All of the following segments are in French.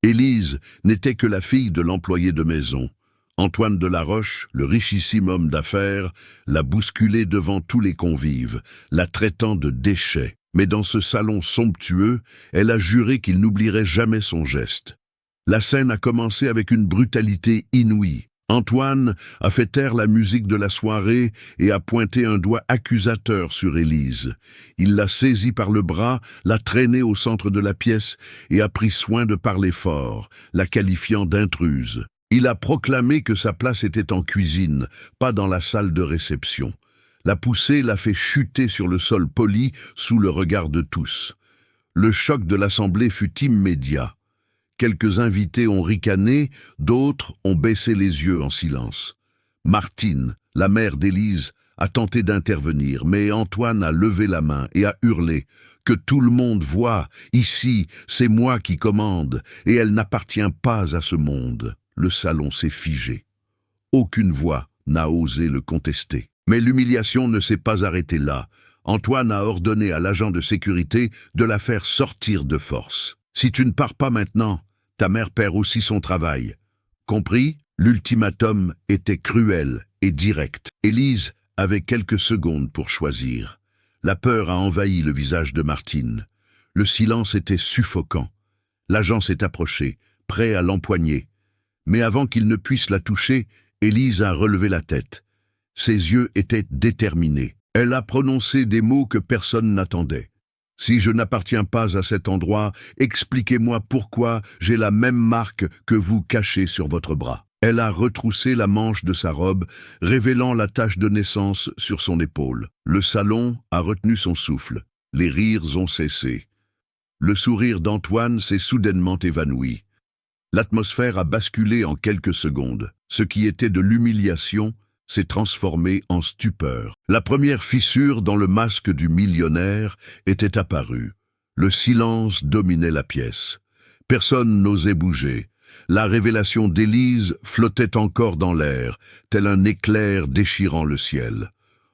Élise n'était que la fille de l'employé de maison. Antoine de la Roche, le richissime homme d'affaires, l'a bousculée devant tous les convives, la traitant de déchet. Mais dans ce salon somptueux, elle a juré qu'il n'oublierait jamais son geste. La scène a commencé avec une brutalité inouïe. Antoine a fait taire la musique de la soirée et a pointé un doigt accusateur sur Élise. Il l'a saisie par le bras, l'a traînée au centre de la pièce et a pris soin de parler fort, la qualifiant d'intruse. Il a proclamé que sa place était en cuisine, pas dans la salle de réception. La poussée l'a fait chuter sur le sol poli sous le regard de tous. Le choc de l'assemblée fut immédiat. Quelques invités ont ricané, d'autres ont baissé les yeux en silence. Martine, la mère d'Élise, a tenté d'intervenir, mais Antoine a levé la main et a hurlé « Que tout le monde voit, ici, c'est moi qui commande, et elle n'appartient pas à ce monde ». Le salon s'est figé. Aucune voix n'a osé le contester. Mais l'humiliation ne s'est pas arrêtée là. Antoine a ordonné à l'agent de sécurité de la faire sortir de force. « Si tu ne pars pas maintenant, ta mère perd aussi son travail. » Compris? L'ultimatum était cruel et direct. Élise avait quelques secondes pour choisir. La peur a envahi le visage de Martine. Le silence était suffocant. L'agent s'est approché, prêt à l'empoigner. Mais avant qu'il ne puisse la toucher, Élise a relevé la tête. Ses yeux étaient déterminés. Elle a prononcé des mots que personne n'attendait. « Si je n'appartiens pas à cet endroit, expliquez-moi pourquoi j'ai la même marque que vous cachez sur votre bras. » Elle a retroussé la manche de sa robe, révélant la tache de naissance sur son épaule. Le salon a retenu son souffle. Les rires ont cessé. Le sourire d'Antoine s'est soudainement évanoui. L'atmosphère a basculé en quelques secondes. Ce qui était de l'humiliation s'est transformé en stupeur. La première fissure dans le masque du millionnaire était apparue. Le silence dominait la pièce. Personne n'osait bouger. La révélation d'Élise flottait encore dans l'air, tel un éclair déchirant le ciel.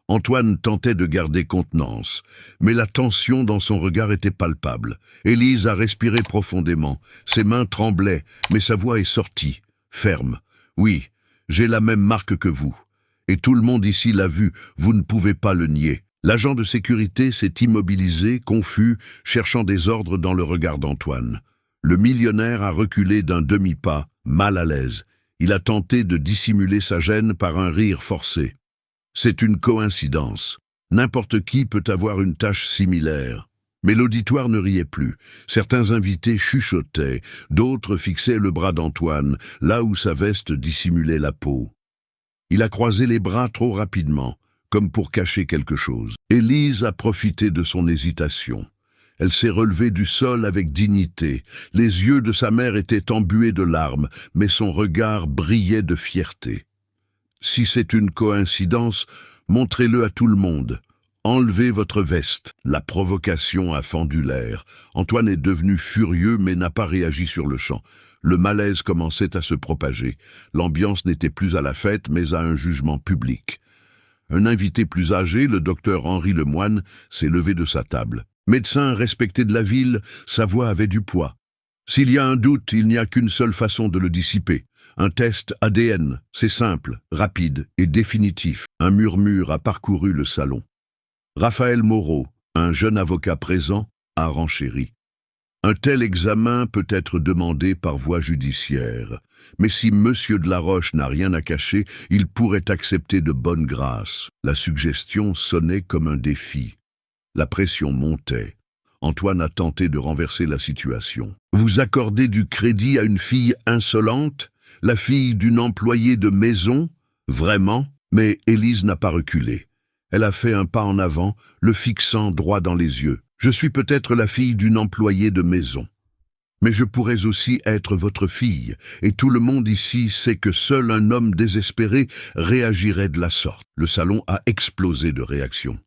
Antoine tentait de garder contenance, mais la tension dans son regard était palpable. Élise a respiré profondément. Ses mains tremblaient, mais sa voix est sortie, ferme. « Oui, j'ai la même marque que vous. Et tout le monde ici l'a vu, vous ne pouvez pas le nier. » L'agent de sécurité s'est immobilisé, confus, cherchant des ordres dans le regard d'Antoine. Le millionnaire a reculé d'un demi-pas, mal à l'aise. Il a tenté de dissimuler sa gêne par un rire forcé. C'est une coïncidence. N'importe qui peut avoir une tâche similaire. Mais l'auditoire ne riait plus. Certains invités chuchotaient, d'autres fixaient le bras d'Antoine, là où sa veste dissimulait la peau. Il a croisé les bras trop rapidement, comme pour cacher quelque chose. Élise a profité de son hésitation. Elle s'est relevée du sol avec dignité. Les yeux de sa mère étaient embués de larmes, mais son regard brillait de fierté. « Si c'est une coïncidence, montrez-le à tout le monde. Enlevez votre veste. » La provocation a fendu l'air. Antoine est devenu furieux, mais n'a pas réagi sur le champ. Le malaise commençait à se propager. L'ambiance n'était plus à la fête, mais à un jugement public. Un invité plus âgé, le docteur Henri Lemoine, s'est levé de sa table. Médecin respecté de la ville, sa voix avait du poids. S'il y a un doute, il n'y a qu'une seule façon de le dissiper. Un test ADN, c'est simple, rapide et définitif. Un murmure a parcouru le salon. Raphaël Moreau, un jeune avocat présent, a renchéri. Un tel examen peut être demandé par voie judiciaire, mais si Monsieur de la Roche n'a rien à cacher, il pourrait accepter de bonne grâce. La suggestion sonnait comme un défi. La pression montait. Antoine a tenté de renverser la situation. Vous accordez du crédit à une fille insolente, la fille d'une employée de maison? Vraiment? Mais Élise n'a pas reculé. Elle a fait un pas en avant, le fixant droit dans les yeux. Je suis peut-être la fille d'une employée de maison. Mais je pourrais aussi être votre fille, et tout le monde ici sait que seul un homme désespéré réagirait de la sorte. Le salon a explosé de réactions.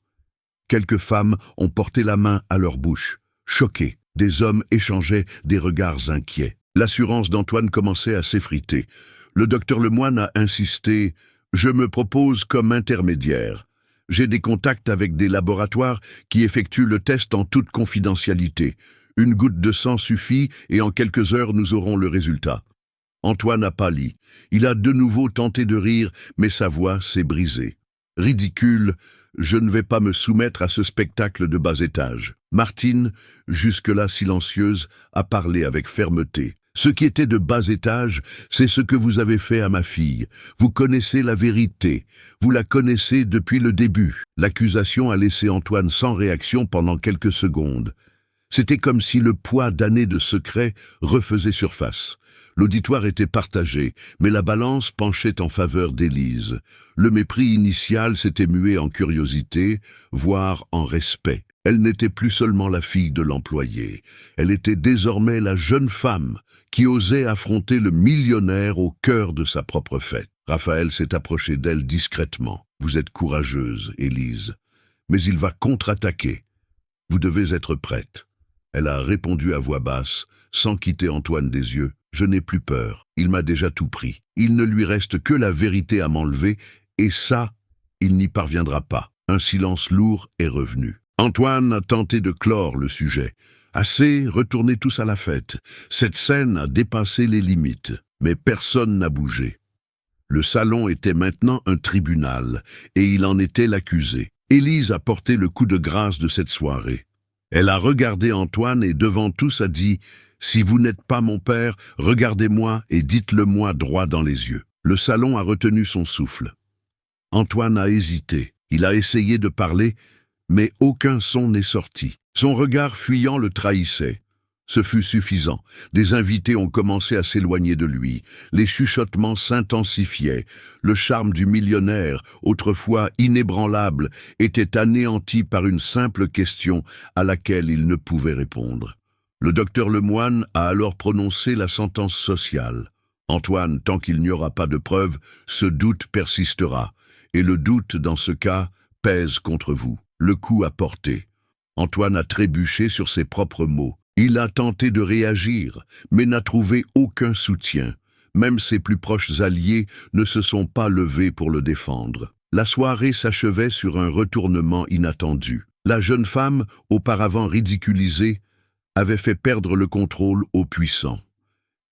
Quelques femmes ont porté la main à leur bouche. Choquées, des hommes échangeaient des regards inquiets. L'assurance d'Antoine commençait à s'effriter. Le docteur Lemoine a insisté « Je me propose comme intermédiaire. J'ai des contacts avec des laboratoires qui effectuent le test en toute confidentialité. Une goutte de sang suffit et en quelques heures nous aurons le résultat. » Antoine a pâli. Il a de nouveau tenté de rire, mais sa voix s'est brisée. « Ridicule, je ne vais pas me soumettre à ce spectacle de bas étage. » Martine, jusque-là silencieuse, a parlé avec fermeté. « Ce qui était de bas étage, c'est ce que vous avez fait à ma fille. Vous connaissez la vérité. Vous la connaissez depuis le début. » L'accusation a laissé Antoine sans réaction pendant quelques secondes. C'était comme si le poids d'années de secrets refaisait surface. L'auditoire était partagé, mais la balance penchait en faveur d'Élise. Le mépris initial s'était mué en curiosité, voire en respect. Elle n'était plus seulement la fille de l'employé, elle était désormais la jeune femme qui osait affronter le millionnaire au cœur de sa propre fête. Raphaël s'est approché d'elle discrètement. « Vous êtes courageuse, Élise, mais il va contre-attaquer. Vous devez être prête. » Elle a répondu à voix basse, sans quitter Antoine des yeux. « Je n'ai plus peur, il m'a déjà tout pris. Il ne lui reste que la vérité à m'enlever, et ça, il n'y parviendra pas. » Un silence lourd est revenu. Antoine a tenté de clore le sujet. Assez, retournez tous à la fête. Cette scène a dépassé les limites, mais personne n'a bougé. Le salon était maintenant un tribunal, et il en était l'accusé. Élise a porté le coup de grâce de cette soirée. Elle a regardé Antoine et devant tous a dit « Si vous n'êtes pas mon père, regardez-moi et dites-le-moi droit dans les yeux. » Le salon a retenu son souffle. Antoine a hésité. Il a essayé de parler, mais aucun son n'est sorti. Son regard fuyant le trahissait. Ce fut suffisant. Des invités ont commencé à s'éloigner de lui. Les chuchotements s'intensifiaient. Le charme du millionnaire, autrefois inébranlable, était anéanti par une simple question à laquelle il ne pouvait répondre. Le docteur Lemoine a alors prononcé la sentence sociale. Antoine, tant qu'il n'y aura pas de preuves, ce doute persistera. Et le doute, dans ce cas, pèse contre vous. Le coup a porté. Antoine a trébuché sur ses propres mots. Il a tenté de réagir, mais n'a trouvé aucun soutien. Même ses plus proches alliés ne se sont pas levés pour le défendre. La soirée s'achevait sur un retournement inattendu. La jeune femme, auparavant ridiculisée, avait fait perdre le contrôle aux puissants.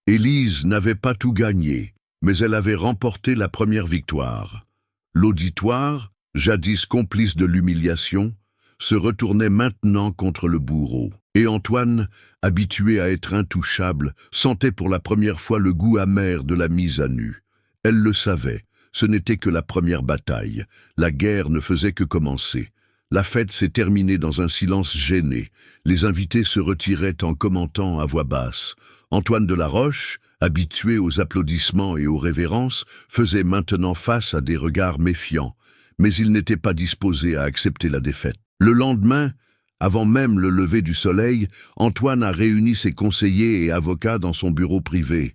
Élise n'avait pas tout gagné, mais elle avait remporté la première victoire. L'auditoire, jadis complice de l'humiliation, se retournait maintenant contre le bourreau. Et Antoine, habitué à être intouchable, sentait pour la première fois le goût amer de la mise à nu. Elle le savait, ce n'était que la première bataille. La guerre ne faisait que commencer. La fête s'est terminée dans un silence gêné. Les invités se retiraient en commentant à voix basse. Antoine de la Roche, habitué aux applaudissements et aux révérences, faisait maintenant face à des regards méfiants, mais il n'était pas disposé à accepter la défaite. Le lendemain, avant même le lever du soleil, Antoine a réuni ses conseillers et avocats dans son bureau privé.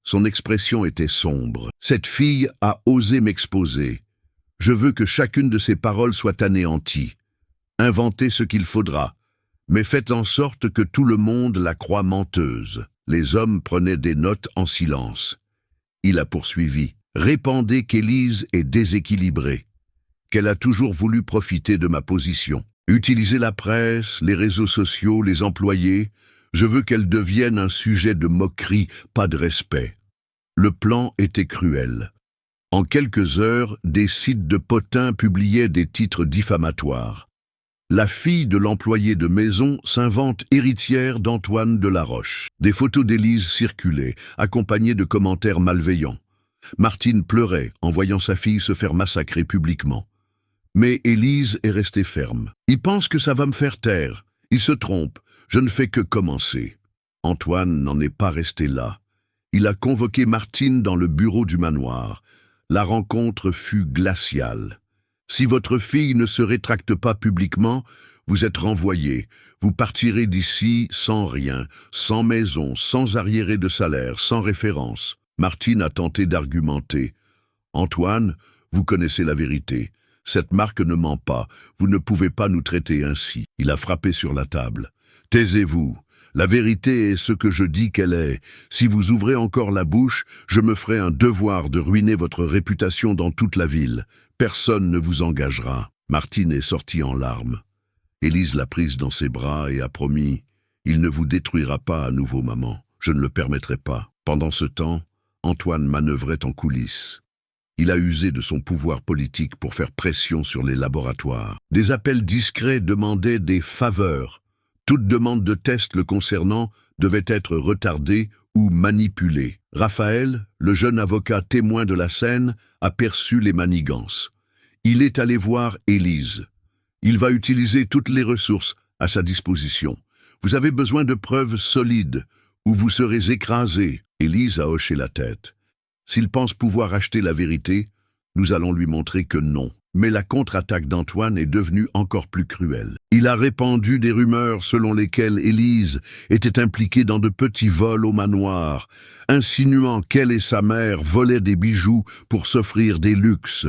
Son expression était sombre. « Cette fille a osé m'exposer. Je veux que chacune de ses paroles soit anéantie. Inventez ce qu'il faudra, mais faites en sorte que tout le monde la croie menteuse. » Les hommes prenaient des notes en silence. Il a poursuivi. « Répandez qu'Élise est déséquilibrée, qu'elle a toujours voulu profiter de ma position. Utilisez la presse, les réseaux sociaux, les employés. Je veux qu'elle devienne un sujet de moquerie, pas de respect. » Le plan était cruel. En quelques heures, des sites de potins publiaient des titres diffamatoires. La fille de l'employé de maison s'invente héritière d'Antoine de la Roche. Des photos d'Élise circulaient, accompagnées de commentaires malveillants. Martine pleurait en voyant sa fille se faire massacrer publiquement. Mais Élise est restée ferme. « Il pense que ça va me faire taire. Il se trompe. Je ne fais que commencer. » Antoine n'en est pas resté là. Il a convoqué Martine dans le bureau du manoir. La rencontre fut glaciale. « Si votre fille ne se rétracte pas publiquement, vous êtes renvoyé. Vous partirez d'ici sans rien, sans maison, sans arriéré de salaire, sans référence. » Martine a tenté d'argumenter. « Antoine, vous connaissez la vérité. Cette marque ne ment pas. Vous ne pouvez pas nous traiter ainsi. » Il a frappé sur la table. « Taisez-vous. La vérité est ce que je dis qu'elle est. Si vous ouvrez encore la bouche, je me ferai un devoir de ruiner votre réputation dans toute la ville. Personne ne vous engagera. » Martine est sortie en larmes. Élise l'a prise dans ses bras et a promis Il ne vous détruira pas à nouveau, maman. Je ne le permettrai pas. Pendant ce temps, Antoine manœuvrait en coulisses. Il a usé de son pouvoir politique pour faire pression sur les laboratoires. Des appels discrets demandaient des faveurs. Toute demande de test le concernant devait être retardée ou manipulée. Raphaël, le jeune avocat témoin de la scène, a perçu les manigances. Il est allé voir Élise. Il va utiliser toutes les ressources à sa disposition. Vous avez besoin de preuves solides, ou vous serez écrasé. Élise a hoché la tête. S'il pense pouvoir acheter la vérité, nous allons lui montrer que non. Mais la contre-attaque d'Antoine est devenue encore plus cruelle. Il a répandu des rumeurs selon lesquelles Élise était impliquée dans de petits vols au manoir, insinuant qu'elle et sa mère volaient des bijoux pour s'offrir des luxes.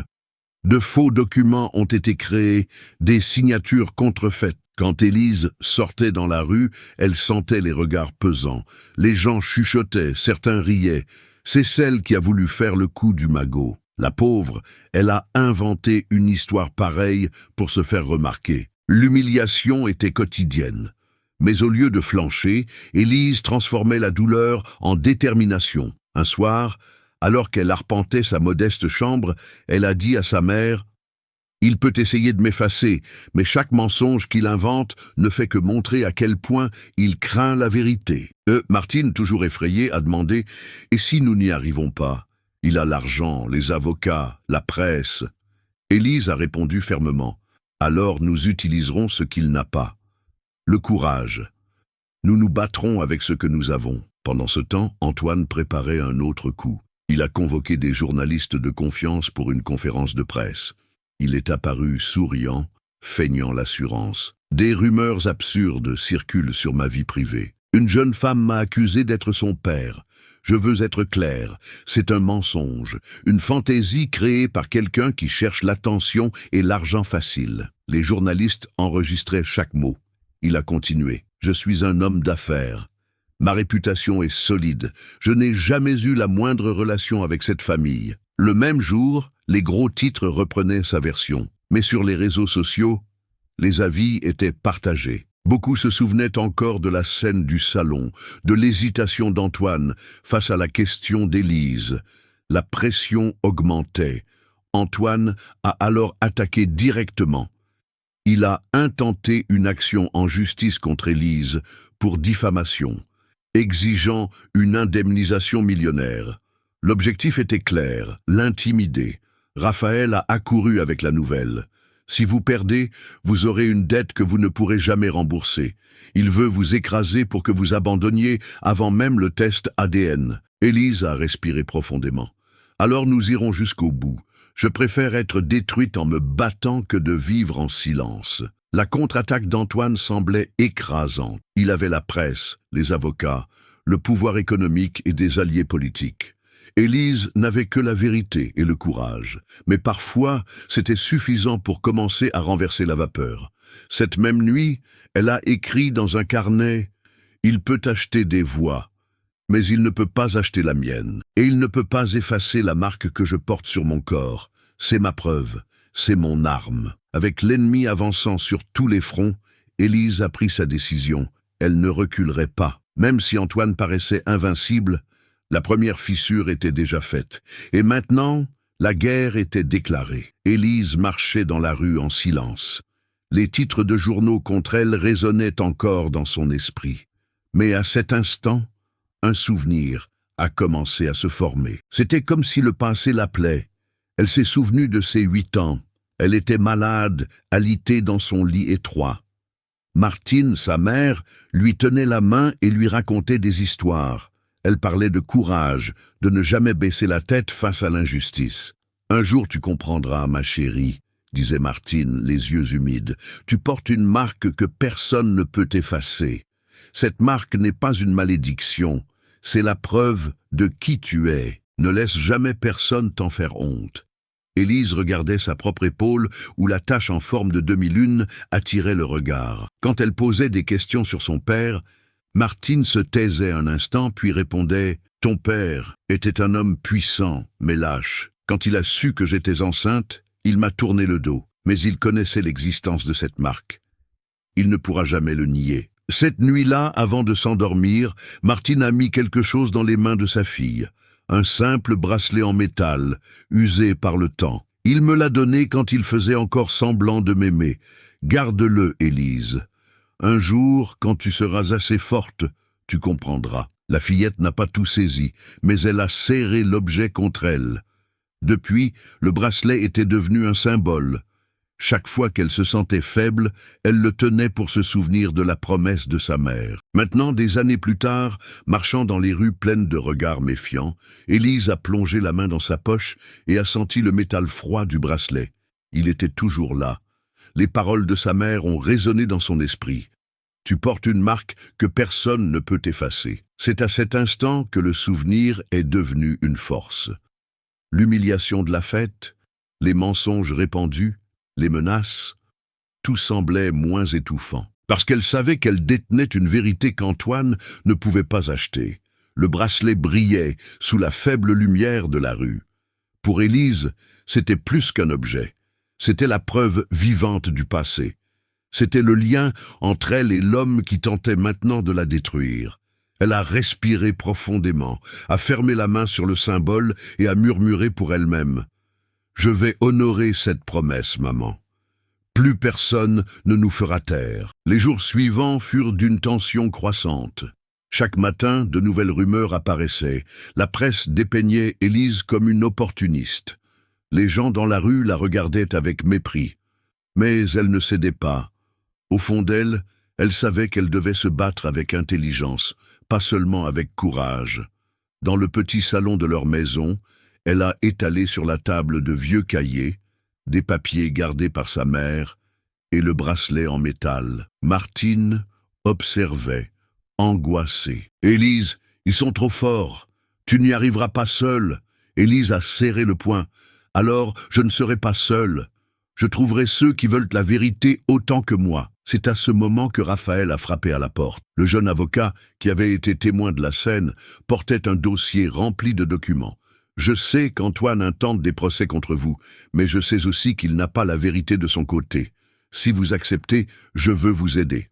De faux documents ont été créés, des signatures contrefaites. Quand Élise sortait dans la rue, elle sentait les regards pesants. Les gens chuchotaient, certains riaient. C'est celle qui a voulu faire le coup du magot. La pauvre, elle a inventé une histoire pareille pour se faire remarquer. L'humiliation était quotidienne. Mais au lieu de flancher, Élise transformait la douleur en détermination. Un soir, alors qu'elle arpentait sa modeste chambre, elle a dit à sa mère « Il peut essayer de m'effacer, mais chaque mensonge qu'il invente ne fait que montrer à quel point il craint la vérité. » Martine, toujours effrayée, a demandé « Et si nous n'y arrivons pas ? Il a l'argent, les avocats, la presse. » Élise a répondu fermement « Alors nous utiliserons ce qu'il n'a pas. Le courage. Nous nous battrons avec ce que nous avons. » Pendant ce temps, Antoine préparait un autre coup. Il a convoqué des journalistes de confiance pour une conférence de presse. Il est apparu souriant, feignant l'assurance. Des rumeurs absurdes circulent sur ma vie privée. Une jeune femme m'a accusé d'être son père. Je veux être clair, c'est un mensonge, une fantaisie créée par quelqu'un qui cherche l'attention et l'argent facile. Les journalistes enregistraient chaque mot. Il a continué. Je suis un homme d'affaires. Ma réputation est solide. Je n'ai jamais eu la moindre relation avec cette famille. Le même jour, les gros titres reprenaient sa version. Mais sur les réseaux sociaux, les avis étaient partagés. Beaucoup se souvenaient encore de la scène du salon, de l'hésitation d'Antoine face à la question d'Élise. La pression augmentait. Antoine a alors attaqué directement. Il a intenté une action en justice contre Élise pour diffamation, exigeant une indemnisation millionnaire. L'objectif était clair, l'intimider. Raphaël a accouru avec la nouvelle. Si vous perdez, vous aurez une dette que vous ne pourrez jamais rembourser. Il veut vous écraser pour que vous abandonniez avant même le test ADN. Élise a respiré profondément. Alors nous irons jusqu'au bout. Je préfère être détruite en me battant que de vivre en silence. La contre-attaque d'Antoine semblait écrasante. Il avait la presse, les avocats, le pouvoir économique et des alliés politiques. Élise n'avait que la vérité et le courage, mais parfois c'était suffisant pour commencer à renverser la vapeur. Cette même nuit, elle a écrit dans un carnet « Il peut acheter des voix, mais il ne peut pas acheter la mienne, et il ne peut pas effacer la marque que je porte sur mon corps. C'est ma preuve, c'est mon arme. » Avec l'ennemi avançant sur tous les fronts, Élise a pris sa décision. Elle ne reculerait pas. Même si Antoine paraissait invincible, la première fissure était déjà faite. Et maintenant, la guerre était déclarée. Élise marchait dans la rue en silence. Les titres de journaux contre elle résonnaient encore dans son esprit. Mais à cet instant, un souvenir a commencé à se former. C'était comme si le passé l'appelait. Elle s'est souvenue de ses 8 ans. Elle était malade, alitée dans son lit étroit. Martine, sa mère, lui tenait la main et lui racontait des histoires. Elle parlait de courage, de ne jamais baisser la tête face à l'injustice. « Un jour tu comprendras, ma chérie, » disait Martine, les yeux humides. « Tu portes une marque que personne ne peut effacer. Cette marque n'est pas une malédiction, c'est la preuve de qui tu es. Ne laisse jamais personne t'en faire honte. » Élise regardait sa propre épaule où la tache en forme de demi-lune attirait le regard. Quand elle posait des questions sur son père, Martine se taisait un instant puis répondait « Ton père était un homme puissant, mais lâche. Quand il a su que j'étais enceinte, il m'a tourné le dos. Mais il connaissait l'existence de cette marque. Il ne pourra jamais le nier. Cette nuit-là, avant de s'endormir, Martine a mis quelque chose dans les mains de sa fille. Un simple bracelet en métal, usé par le temps. Il me l'a donné quand il faisait encore semblant de m'aimer. Garde-le, Élise. Un jour, quand tu seras assez forte, tu comprendras. La fillette n'a pas tout saisi, mais elle a serré l'objet contre elle. Depuis, le bracelet était devenu un symbole. Chaque fois qu'elle se sentait faible, elle le tenait pour se souvenir de la promesse de sa mère. Maintenant, des années plus tard, marchant dans les rues pleines de regards méfiants, Élise a plongé la main dans sa poche et a senti le métal froid du bracelet. Il était toujours là. Les paroles de sa mère ont résonné dans son esprit. Tu portes une marque que personne ne peut effacer. C'est à cet instant que le souvenir est devenu une force. L'humiliation de la fête, les mensonges répandus, les menaces, tout semblait moins étouffant. Parce qu'elle savait qu'elle détenait une vérité qu'Antoine ne pouvait pas acheter. Le bracelet brillait sous la faible lumière de la rue. Pour Élise, c'était plus qu'un objet. C'était la preuve vivante du passé. C'était le lien entre elle et l'homme qui tentait maintenant de la détruire. Elle a respiré profondément, a fermé la main sur le symbole et a murmuré pour elle-même. « Je vais honorer cette promesse, maman. Plus personne ne nous fera taire. » Les jours suivants furent d'une tension croissante. Chaque matin, de nouvelles rumeurs apparaissaient. La presse dépeignait Élise comme une opportuniste. Les gens dans la rue la regardaient avec mépris. Mais elle ne cédait pas. Au fond d'elle, elle savait qu'elle devait se battre avec intelligence, pas seulement avec courage. Dans le petit salon de leur maison, elle a étalé sur la table de vieux cahiers, des papiers gardés par sa mère et le bracelet en métal. Martine observait, angoissée. « Élise, ils sont trop forts. Tu n'y arriveras pas seule. » Élise a serré le poing. « Alors, je ne serai pas seule. Je trouverai ceux qui veulent la vérité autant que moi. » C'est à ce moment que Raphaël a frappé à la porte. Le jeune avocat, qui avait été témoin de la scène, portait un dossier rempli de documents. « Je sais qu'Antoine intente des procès contre vous, mais je sais aussi qu'il n'a pas la vérité de son côté. Si vous acceptez, je veux vous aider. »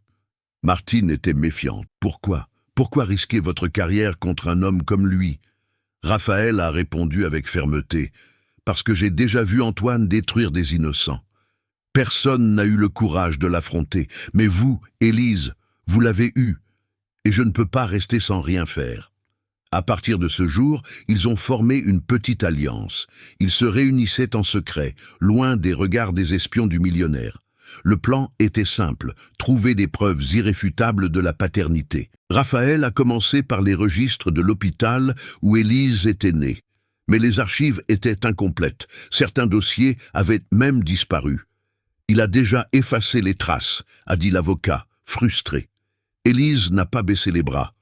Martine était méfiante. « Pourquoi? Pourquoi risquer votre carrière contre un homme comme lui ?» Raphaël a répondu avec fermeté. « Parce que j'ai déjà vu Antoine détruire des innocents. Personne n'a eu le courage de l'affronter, mais vous, Élise, vous l'avez eu, et je ne peux pas rester sans rien faire. » À partir de ce jour, ils ont formé une petite alliance. Ils se réunissaient en secret, loin des regards des espions du millionnaire. Le plan était simple, trouver des preuves irréfutables de la paternité. Raphaël a commencé par les registres de l'hôpital où Élise était née. Mais les archives étaient incomplètes. Certains dossiers avaient même disparu. « Il a déjà effacé les traces », a dit l'avocat, frustré. Élise n'a pas baissé les bras.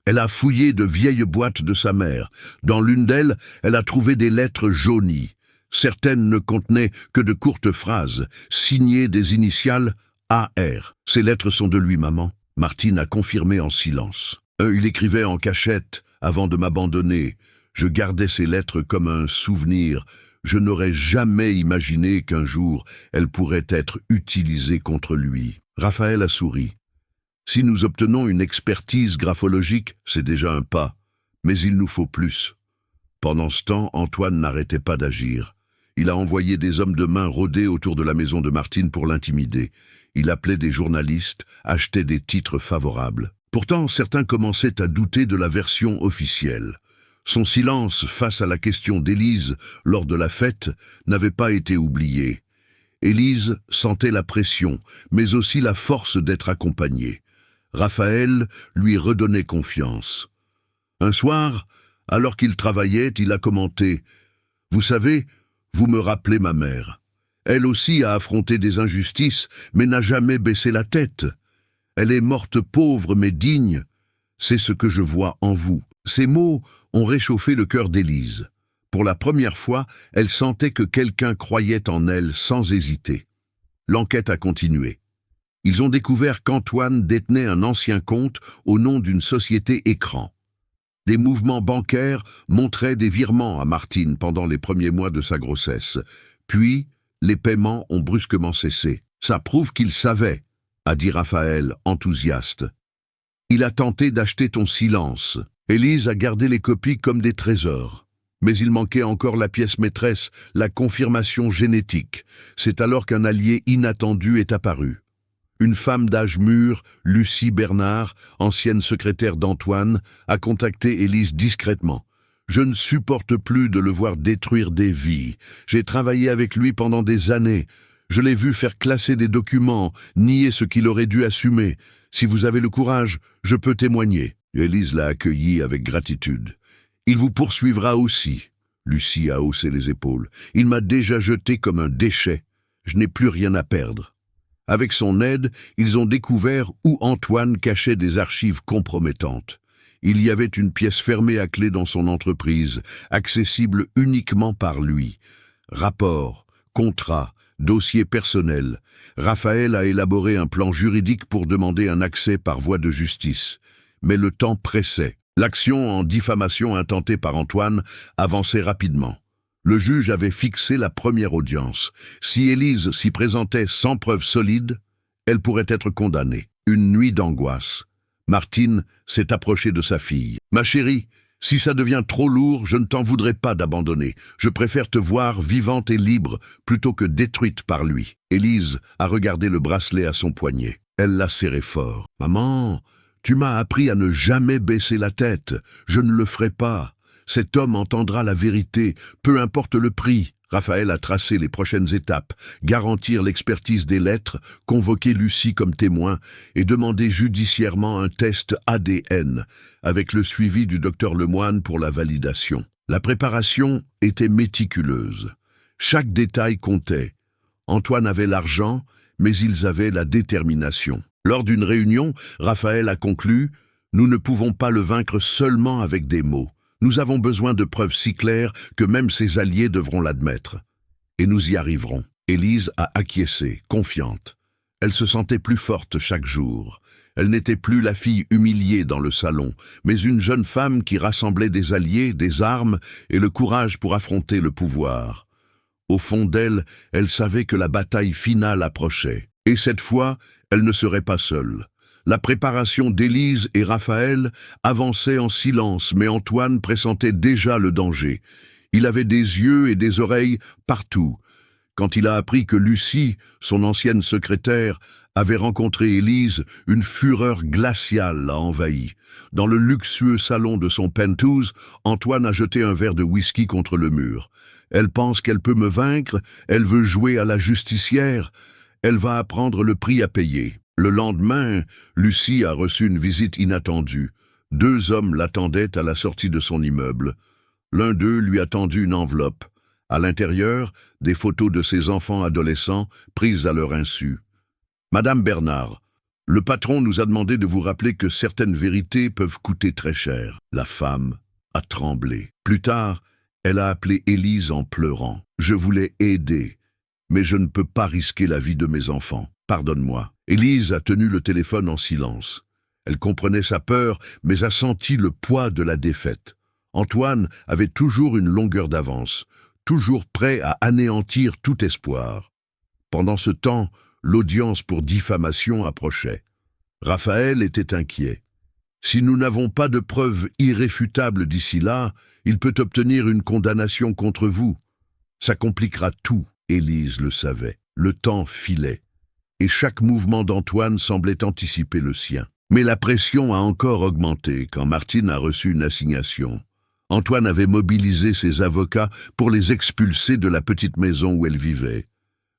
Elle a fouillé de vieilles boîtes de sa mère. Dans l'une d'elles, elle a trouvé des lettres jaunies. Certaines ne contenaient que de courtes phrases, signées des initiales AR. « Ces lettres sont de lui, maman. » Martine a confirmé en silence. Il écrivait en cachette, avant de m'abandonner. Je gardais ces lettres comme un souvenir. Je n'aurais jamais imaginé qu'un jour, elles pourraient être utilisées contre lui. Raphaël a souri. Si nous obtenons une expertise graphologique, c'est déjà un pas, mais il nous faut plus. Pendant ce temps, Antoine n'arrêtait pas d'agir. Il a envoyé des hommes de main rôder autour de la maison de Martine pour l'intimider. Il appelait des journalistes, achetait des titres favorables. Pourtant, certains commençaient à douter de la version officielle. Son silence face à la question d'Élise lors de la fête n'avait pas été oublié. Élise sentait la pression, mais aussi la force d'être accompagnée. Raphaël lui redonnait confiance. Un soir, alors qu'il travaillait, il a commenté « Vous savez, vous me rappelez ma mère. Elle aussi a affronté des injustices, mais n'a jamais baissé la tête. Elle est morte pauvre mais digne. C'est ce que je vois en vous. » Ces mots ont réchauffé le cœur d'Élise. Pour la première fois, elle sentait que quelqu'un croyait en elle sans hésiter. L'enquête a continué. Ils ont découvert qu'Antoine détenait un ancien compte au nom d'une société écran. Des mouvements bancaires montraient des virements à Martine pendant les premiers mois de sa grossesse. Puis, les paiements ont brusquement cessé. « Ça prouve qu'il savait », a dit Raphaël, enthousiaste. Il a tenté d'acheter ton silence. Élise a gardé les copies comme des trésors. Mais il manquait encore la pièce maîtresse, la confirmation génétique. C'est alors qu'un allié inattendu est apparu. Une femme d'âge mûr, Lucie Bernard, ancienne secrétaire d'Antoine, a contacté Élise discrètement. « Je ne supporte plus de le voir détruire des vies. J'ai travaillé avec lui pendant des années. Je l'ai vu faire classer des documents, nier ce qu'il aurait dû assumer. Si vous avez le courage, je peux témoigner. » Élise l'a accueilli avec gratitude. « Il vous poursuivra aussi. » Lucie a haussé les épaules. « Il m'a déjà jeté comme un déchet. Je n'ai plus rien à perdre. » Avec son aide, ils ont découvert où Antoine cachait des archives compromettantes. Il y avait une pièce fermée à clé dans son entreprise, accessible uniquement par lui. Rapports, contrats, dossiers personnels. Raphaël a élaboré un plan juridique pour demander un accès par voie de justice. Mais le temps pressait. L'action en diffamation intentée par Antoine avançait rapidement. Le juge avait fixé la première audience. Si Élise s'y présentait sans preuve solide, elle pourrait être condamnée. Une nuit d'angoisse. Martine s'est approchée de sa fille. « Ma chérie, si ça devient trop lourd, je ne t'en voudrais pas d'abandonner. Je préfère te voir vivante et libre plutôt que détruite par lui. » Élise a regardé le bracelet à son poignet. Elle l'a serré fort. « Maman, tu m'as appris à ne jamais baisser la tête. Je ne le ferai pas. Cet homme entendra la vérité, peu importe le prix. » Raphaël a tracé les prochaines étapes, garantir l'expertise des lettres, convoquer Lucie comme témoin et demander judiciairement un test ADN, avec le suivi du docteur Lemoine pour la validation. La préparation était méticuleuse. Chaque détail comptait. Antoine avait l'argent, mais ils avaient la détermination. Lors d'une réunion, Raphaël a conclu « Nous ne pouvons pas le vaincre seulement avec des mots. Nous avons besoin de preuves si claires que même ses alliés devront l'admettre. Et nous y arriverons. » Élise a acquiescé, confiante. Elle se sentait plus forte chaque jour. Elle n'était plus la fille humiliée dans le salon, mais une jeune femme qui rassemblait des alliés, des armes et le courage pour affronter le pouvoir. Au fond d'elle, elle savait que la bataille finale approchait. Et cette fois, elle ne serait pas seule. La préparation d'Élise et Raphaël avançait en silence, mais Antoine pressentait déjà le danger. Il avait des yeux et des oreilles partout. Quand il a appris que Lucie, son ancienne secrétaire, avait rencontré Élise, une fureur glaciale l'a envahi. Dans le luxueux salon de son penthouse, Antoine a jeté un verre de whisky contre le mur. « Elle pense qu'elle peut me vaincre, elle veut jouer à la justicière, elle va apprendre le prix à payer. » Le lendemain, Lucie a reçu une visite inattendue. 2 hommes l'attendaient à la sortie de son immeuble. L'un d'eux lui a tendu une enveloppe. À l'intérieur, des photos de ses enfants adolescents prises à leur insu. « Madame Bernard, le patron nous a demandé de vous rappeler que certaines vérités peuvent coûter très cher. » La femme a tremblé. Plus tard, elle a appelé Élise en pleurant. « Je voulais aider, mais je ne peux pas risquer la vie de mes enfants. Pardonne-moi. » Élise a tenu le téléphone en silence. Elle comprenait sa peur, mais a senti le poids de la défaite. Antoine avait toujours une longueur d'avance, toujours prêt à anéantir tout espoir. Pendant ce temps, l'audience pour diffamation approchait. Raphaël était inquiet. « Si nous n'avons pas de preuves irréfutables d'ici là, il peut obtenir une condamnation contre vous. Ça compliquera tout. » Élise le savait. Le temps filait. Et chaque mouvement d'Antoine semblait anticiper le sien. Mais la pression a encore augmenté quand Martine a reçu une assignation. Antoine avait mobilisé ses avocats pour les expulser de la petite maison où elle vivait.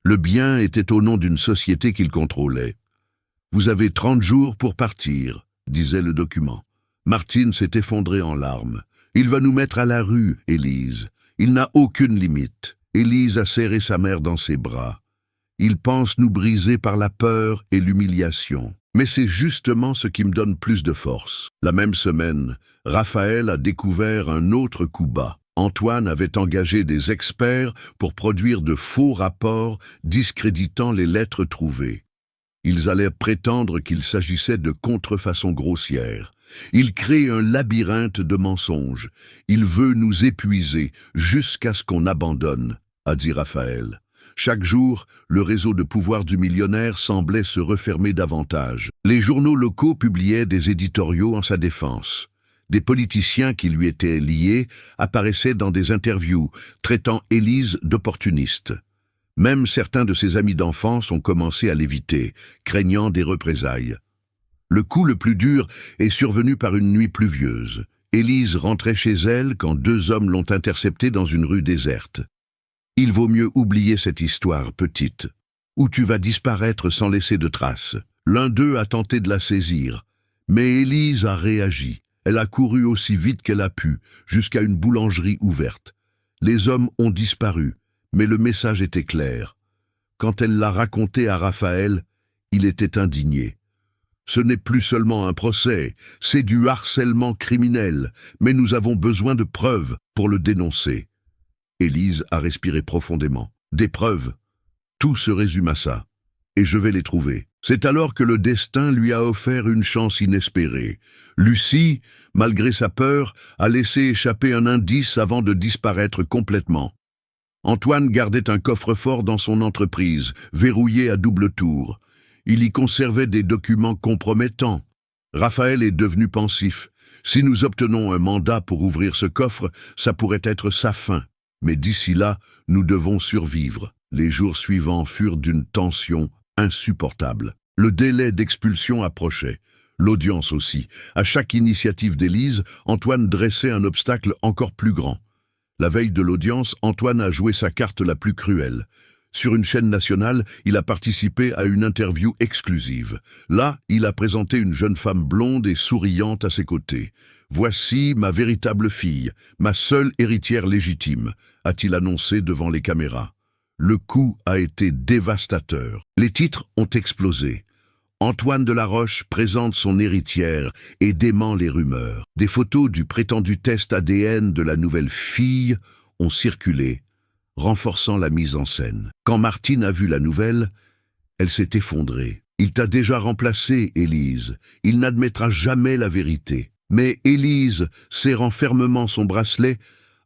Le bien était au nom d'une société qu'il contrôlait. « Vous avez 30 jours pour partir », disait le document. Martine s'est effondrée en larmes. « Il va nous mettre à la rue, Élise. Il n'a aucune limite. » Élise a serré sa mère dans ses bras. Il pense nous briser par la peur et l'humiliation. Mais c'est justement ce qui me donne plus de force. La même semaine, Raphaël a découvert un autre coup bas. Antoine avait engagé des experts pour produire de faux rapports discréditant les lettres trouvées. Ils allaient prétendre qu'il s'agissait de contrefaçons grossières. Il crée un labyrinthe de mensonges. Il veut nous épuiser jusqu'à ce qu'on abandonne, a dit Raphaël. Chaque jour, le réseau de pouvoir du millionnaire semblait se refermer davantage. Les journaux locaux publiaient des éditoriaux en sa défense. Des politiciens qui lui étaient liés apparaissaient dans des interviews, traitant Élise d'opportuniste. Même certains de ses amis d'enfance ont commencé à l'éviter, craignant des représailles. Le coup le plus dur est survenu par une nuit pluvieuse. Élise rentrait chez elle quand deux hommes l'ont interceptée dans une rue déserte. « Il vaut mieux oublier cette histoire, petite, ou tu vas disparaître sans laisser de traces. » L'un d'eux a tenté de la saisir, mais Élise a réagi. Elle a couru aussi vite qu'elle a pu, jusqu'à une boulangerie ouverte. Les hommes ont disparu, mais le message était clair. Quand elle l'a raconté à Raphaël, il était indigné. Ce n'est plus seulement un procès, c'est du harcèlement criminel, mais nous avons besoin de preuves pour le dénoncer. Élise a respiré profondément. Des preuves. Tout se résume à ça. Et je vais les trouver. C'est alors que le destin lui a offert une chance inespérée. Lucie, malgré sa peur, a laissé échapper un indice avant de disparaître complètement. Antoine gardait un coffre-fort dans son entreprise, verrouillé à double tour. Il y conservait des documents compromettants. Raphaël est devenu pensif. Si nous obtenons un mandat pour ouvrir ce coffre, ça pourrait être sa fin. Mais d'ici là, nous devons survivre. Les jours suivants furent d'une tension insupportable. Le délai d'expulsion approchait. L'audience aussi. À chaque initiative d'Élise, Antoine dressait un obstacle encore plus grand. La veille de l'audience, Antoine a joué sa carte la plus cruelle. Sur une chaîne nationale, il a participé à une interview exclusive. Là, il a présenté une jeune femme blonde et souriante à ses côtés. « Voici ma véritable fille, ma seule héritière légitime », a-t-il annoncé devant les caméras. Le coup a été dévastateur. Les titres ont explosé. Antoine de la Roche présente son héritière et dément les rumeurs. Des photos du prétendu test ADN de la nouvelle fille ont circulé, renforçant la mise en scène. Quand Martine a vu la nouvelle, elle s'est effondrée. « Il t'a déjà remplacé, Élise. Il n'admettra jamais la vérité. » Mais Élise, serrant fermement son bracelet,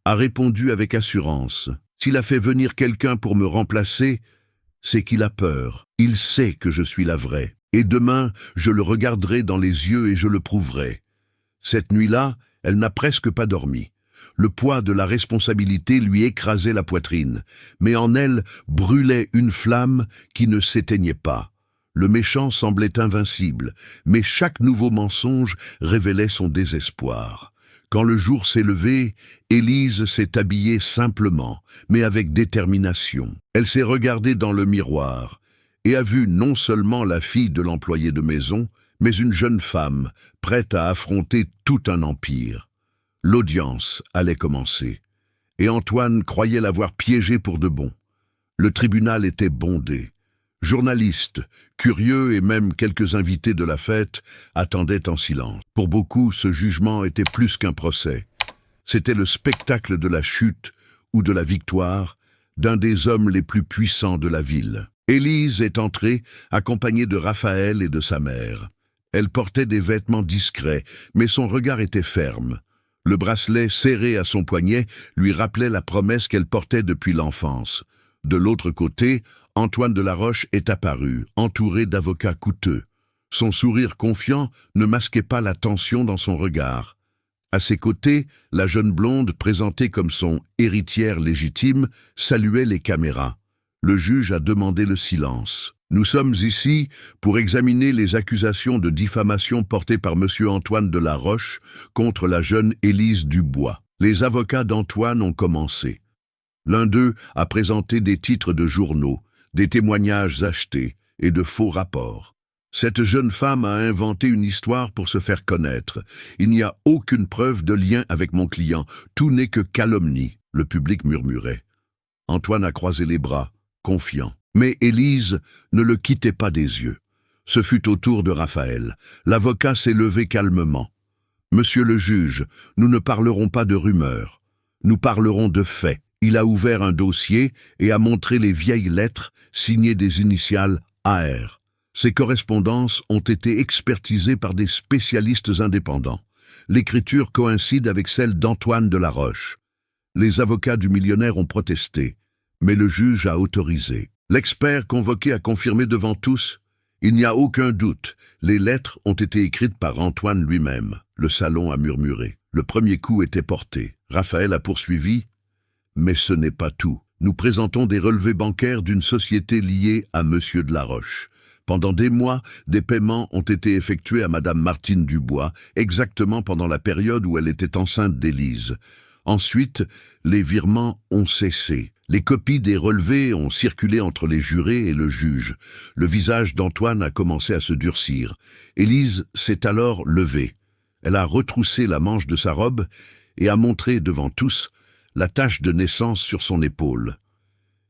a répondu avec assurance. « S'il a fait venir quelqu'un pour me remplacer, c'est qu'il a peur. Il sait que je suis la vraie. Et demain, je le regarderai dans les yeux et je le prouverai. » Cette nuit-là, elle n'a presque pas dormi. Le poids de la responsabilité lui écrasait la poitrine, mais en elle brûlait une flamme qui ne s'éteignait pas. Le méchant semblait invincible, mais chaque nouveau mensonge révélait son désespoir. Quand le jour s'est levé, Élise s'est habillée simplement, mais avec détermination. Elle s'est regardée dans le miroir et a vu non seulement la fille de l'employé de maison, mais une jeune femme prête à affronter tout un empire. L'audience allait commencer, et Antoine croyait l'avoir piégée pour de bon. Le tribunal était bondé. Journalistes, curieux et même quelques invités de la fête attendaient en silence. Pour beaucoup, ce jugement était plus qu'un procès. C'était le spectacle de la chute ou de la victoire d'un des hommes les plus puissants de la ville. Élise est entrée, accompagnée de Raphaël et de sa mère. Elle portait des vêtements discrets, mais son regard était ferme. Le bracelet serré à son poignet lui rappelait la promesse qu'elle portait depuis l'enfance. De l'autre côté, Antoine de la Roche est apparu, entouré d'avocats coûteux. Son sourire confiant ne masquait pas la tension dans son regard. À ses côtés, la jeune blonde, présentée comme son héritière légitime, saluait les caméras. Le juge a demandé le silence. « Nous sommes ici pour examiner les accusations de diffamation portées par M. Antoine de la Roche contre la jeune Élise Dubois. » Les avocats d'Antoine ont commencé. L'un d'eux a présenté des titres de journaux, des témoignages achetés et de faux rapports. Cette jeune femme a inventé une histoire pour se faire connaître. Il n'y a aucune preuve de lien avec mon client. Tout n'est que calomnie, le public murmurait. Antoine a croisé les bras, confiant. Mais Élise ne le quittait pas des yeux. Ce fut au tour de Raphaël. L'avocat s'est levé calmement. « Monsieur le juge, nous ne parlerons pas de rumeurs. Nous parlerons de faits. » Il a ouvert un dossier et a montré les vieilles lettres signées des initiales AR. Ces correspondances ont été expertisées par des spécialistes indépendants. L'écriture coïncide avec celle d'Antoine de la Roche. Les avocats du millionnaire ont protesté, Mais le juge a autorisé. L'expert convoqué a confirmé devant tous. Il n'y a aucun doute. Les lettres ont été écrites par Antoine lui-même. Le salon a murmuré. Le premier coup était porté. Raphaël a poursuivi. Mais ce n'est pas tout. Nous présentons des relevés bancaires d'une société liée à Monsieur de la Roche. Pendant des mois, des paiements ont été effectués à Madame Martine Dubois, exactement pendant la période où elle était enceinte d'Élise. Ensuite, les virements ont cessé. Les copies des relevés ont circulé entre les jurés et le juge. Le visage d'Antoine a commencé à se durcir. Élise s'est alors levée. Elle a retroussé la manche de sa robe et a montré devant tous la tache de naissance sur son épaule.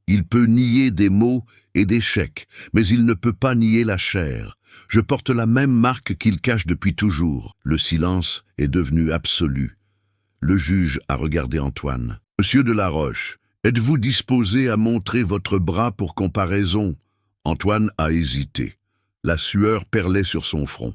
Il peut nier des mots et des chèques, mais il ne peut pas nier la chair. Je porte la même marque qu'il cache depuis toujours. Le silence est devenu absolu. Le juge a regardé Antoine. « Monsieur de la Roche, êtes-vous disposé à montrer votre bras pour comparaison ?» Antoine a hésité. La sueur perlait sur son front.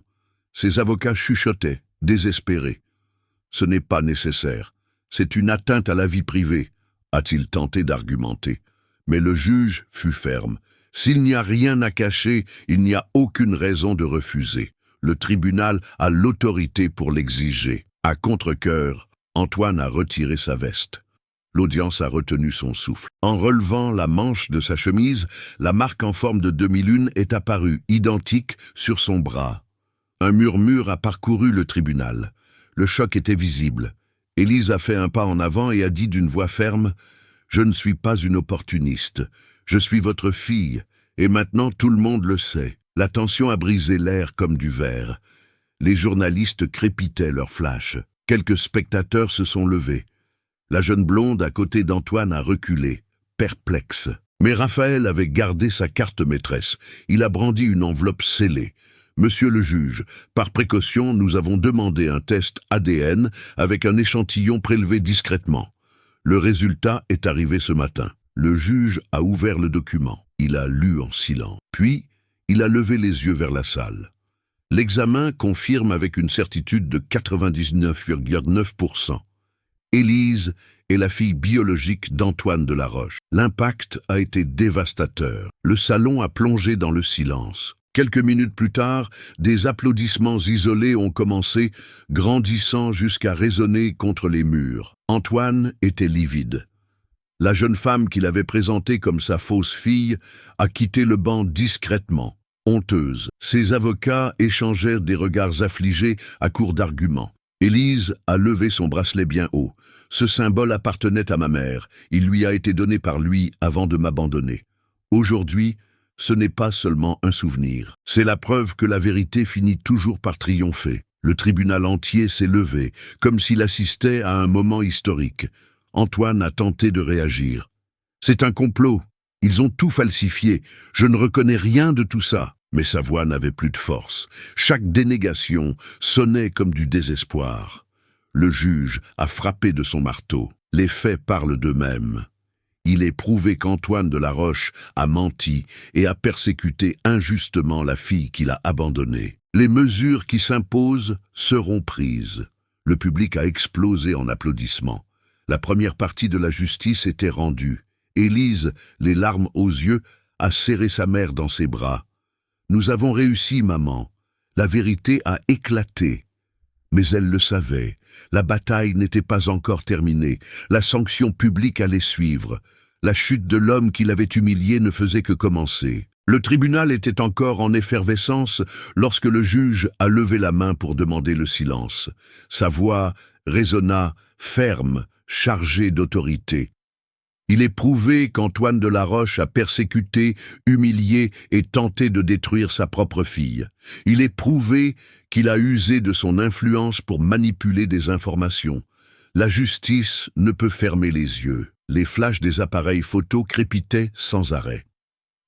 Ses avocats chuchotaient, désespérés. « Ce n'est pas nécessaire. C'est une atteinte à la vie privée, » a-t-il tenté d'argumenter. Mais le juge fut ferme. S'il n'y a rien à cacher, il n'y a aucune raison de refuser. Le tribunal a l'autorité pour l'exiger. À contre-cœur, Antoine a retiré sa veste. L'audience a retenu son souffle. En relevant la manche de sa chemise, la marque en forme de demi-lune est apparue, identique, sur son bras. Un murmure a parcouru le tribunal. Le choc était visible. Élise a fait un pas en avant et a dit d'une voix ferme « Je ne suis pas une opportuniste. Je suis votre fille, et maintenant tout le monde le sait. » La tension a brisé l'air comme du verre. Les journalistes crépitaient leurs flashs. Quelques spectateurs se sont levés. La jeune blonde à côté d'Antoine a reculé, perplexe. Mais Raphaël avait gardé sa carte maîtresse. Il a brandi une enveloppe scellée. « Monsieur le juge, par précaution, nous avons demandé un test ADN avec un échantillon prélevé discrètement. Le résultat est arrivé ce matin. » Le juge a ouvert le document. Il a lu en silence. Puis, il a levé les yeux vers la salle. L'examen confirme avec une certitude de 99,9%. Élise est la fille biologique d'Antoine de la Roche. L'impact a été dévastateur. Le salon a plongé dans le silence. Quelques minutes plus tard, des applaudissements isolés ont commencé, grandissant jusqu'à résonner contre les murs. Antoine était livide. La jeune femme qu'il avait présentée comme sa fausse fille a quitté le banc discrètement, honteuse. Ses avocats échangèrent des regards affligés à court d'arguments. Élise a levé son bracelet bien haut. Ce symbole appartenait à ma mère. Il lui a été donné par lui avant de m'abandonner. Aujourd'hui, ce n'est pas seulement un souvenir. C'est la preuve que la vérité finit toujours par triompher. Le tribunal entier s'est levé, comme s'il assistait à un moment historique. Antoine a tenté de réagir. « C'est un complot. Ils ont tout falsifié. Je ne reconnais rien de tout ça. » Mais sa voix n'avait plus de force. Chaque dénégation sonnait comme du désespoir. Le juge a frappé de son marteau. Les faits parlent d'eux-mêmes. Il est prouvé qu'Antoine de la Roche a menti et a persécuté injustement la fille qu'il a abandonnée. Les mesures qui s'imposent seront prises. Le public a explosé en applaudissements. La première partie de la justice était rendue. Élise, les larmes aux yeux, a serré sa mère dans ses bras. « Nous avons réussi, maman. La vérité a éclaté. » Mais elle le savait. La bataille n'était pas encore terminée. La sanction publique allait suivre. La chute de l'homme qui l'avait humilié ne faisait que commencer. Le tribunal était encore en effervescence lorsque le juge a levé la main pour demander le silence. Sa voix résonna ferme, chargée d'autorité. Il est prouvé qu'Antoine de la Roche a persécuté, humilié et tenté de détruire sa propre fille. Il est prouvé qu'il a usé de son influence pour manipuler des informations. La justice ne peut fermer les yeux. Les flashs des appareils photo crépitaient sans arrêt.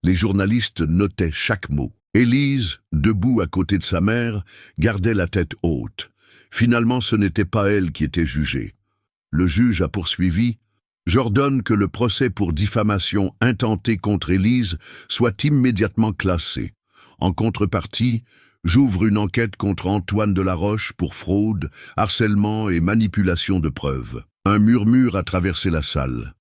Les journalistes notaient chaque mot. Élise, debout à côté de sa mère, gardait la tête haute. Finalement, ce n'était pas elle qui était jugée. Le juge a poursuivi. J'ordonne que le procès pour diffamation intenté contre Élise soit immédiatement classé. En contrepartie, j'ouvre une enquête contre Antoine de la Roche pour fraude, harcèlement et manipulation de preuves. Un murmure a traversé la salle.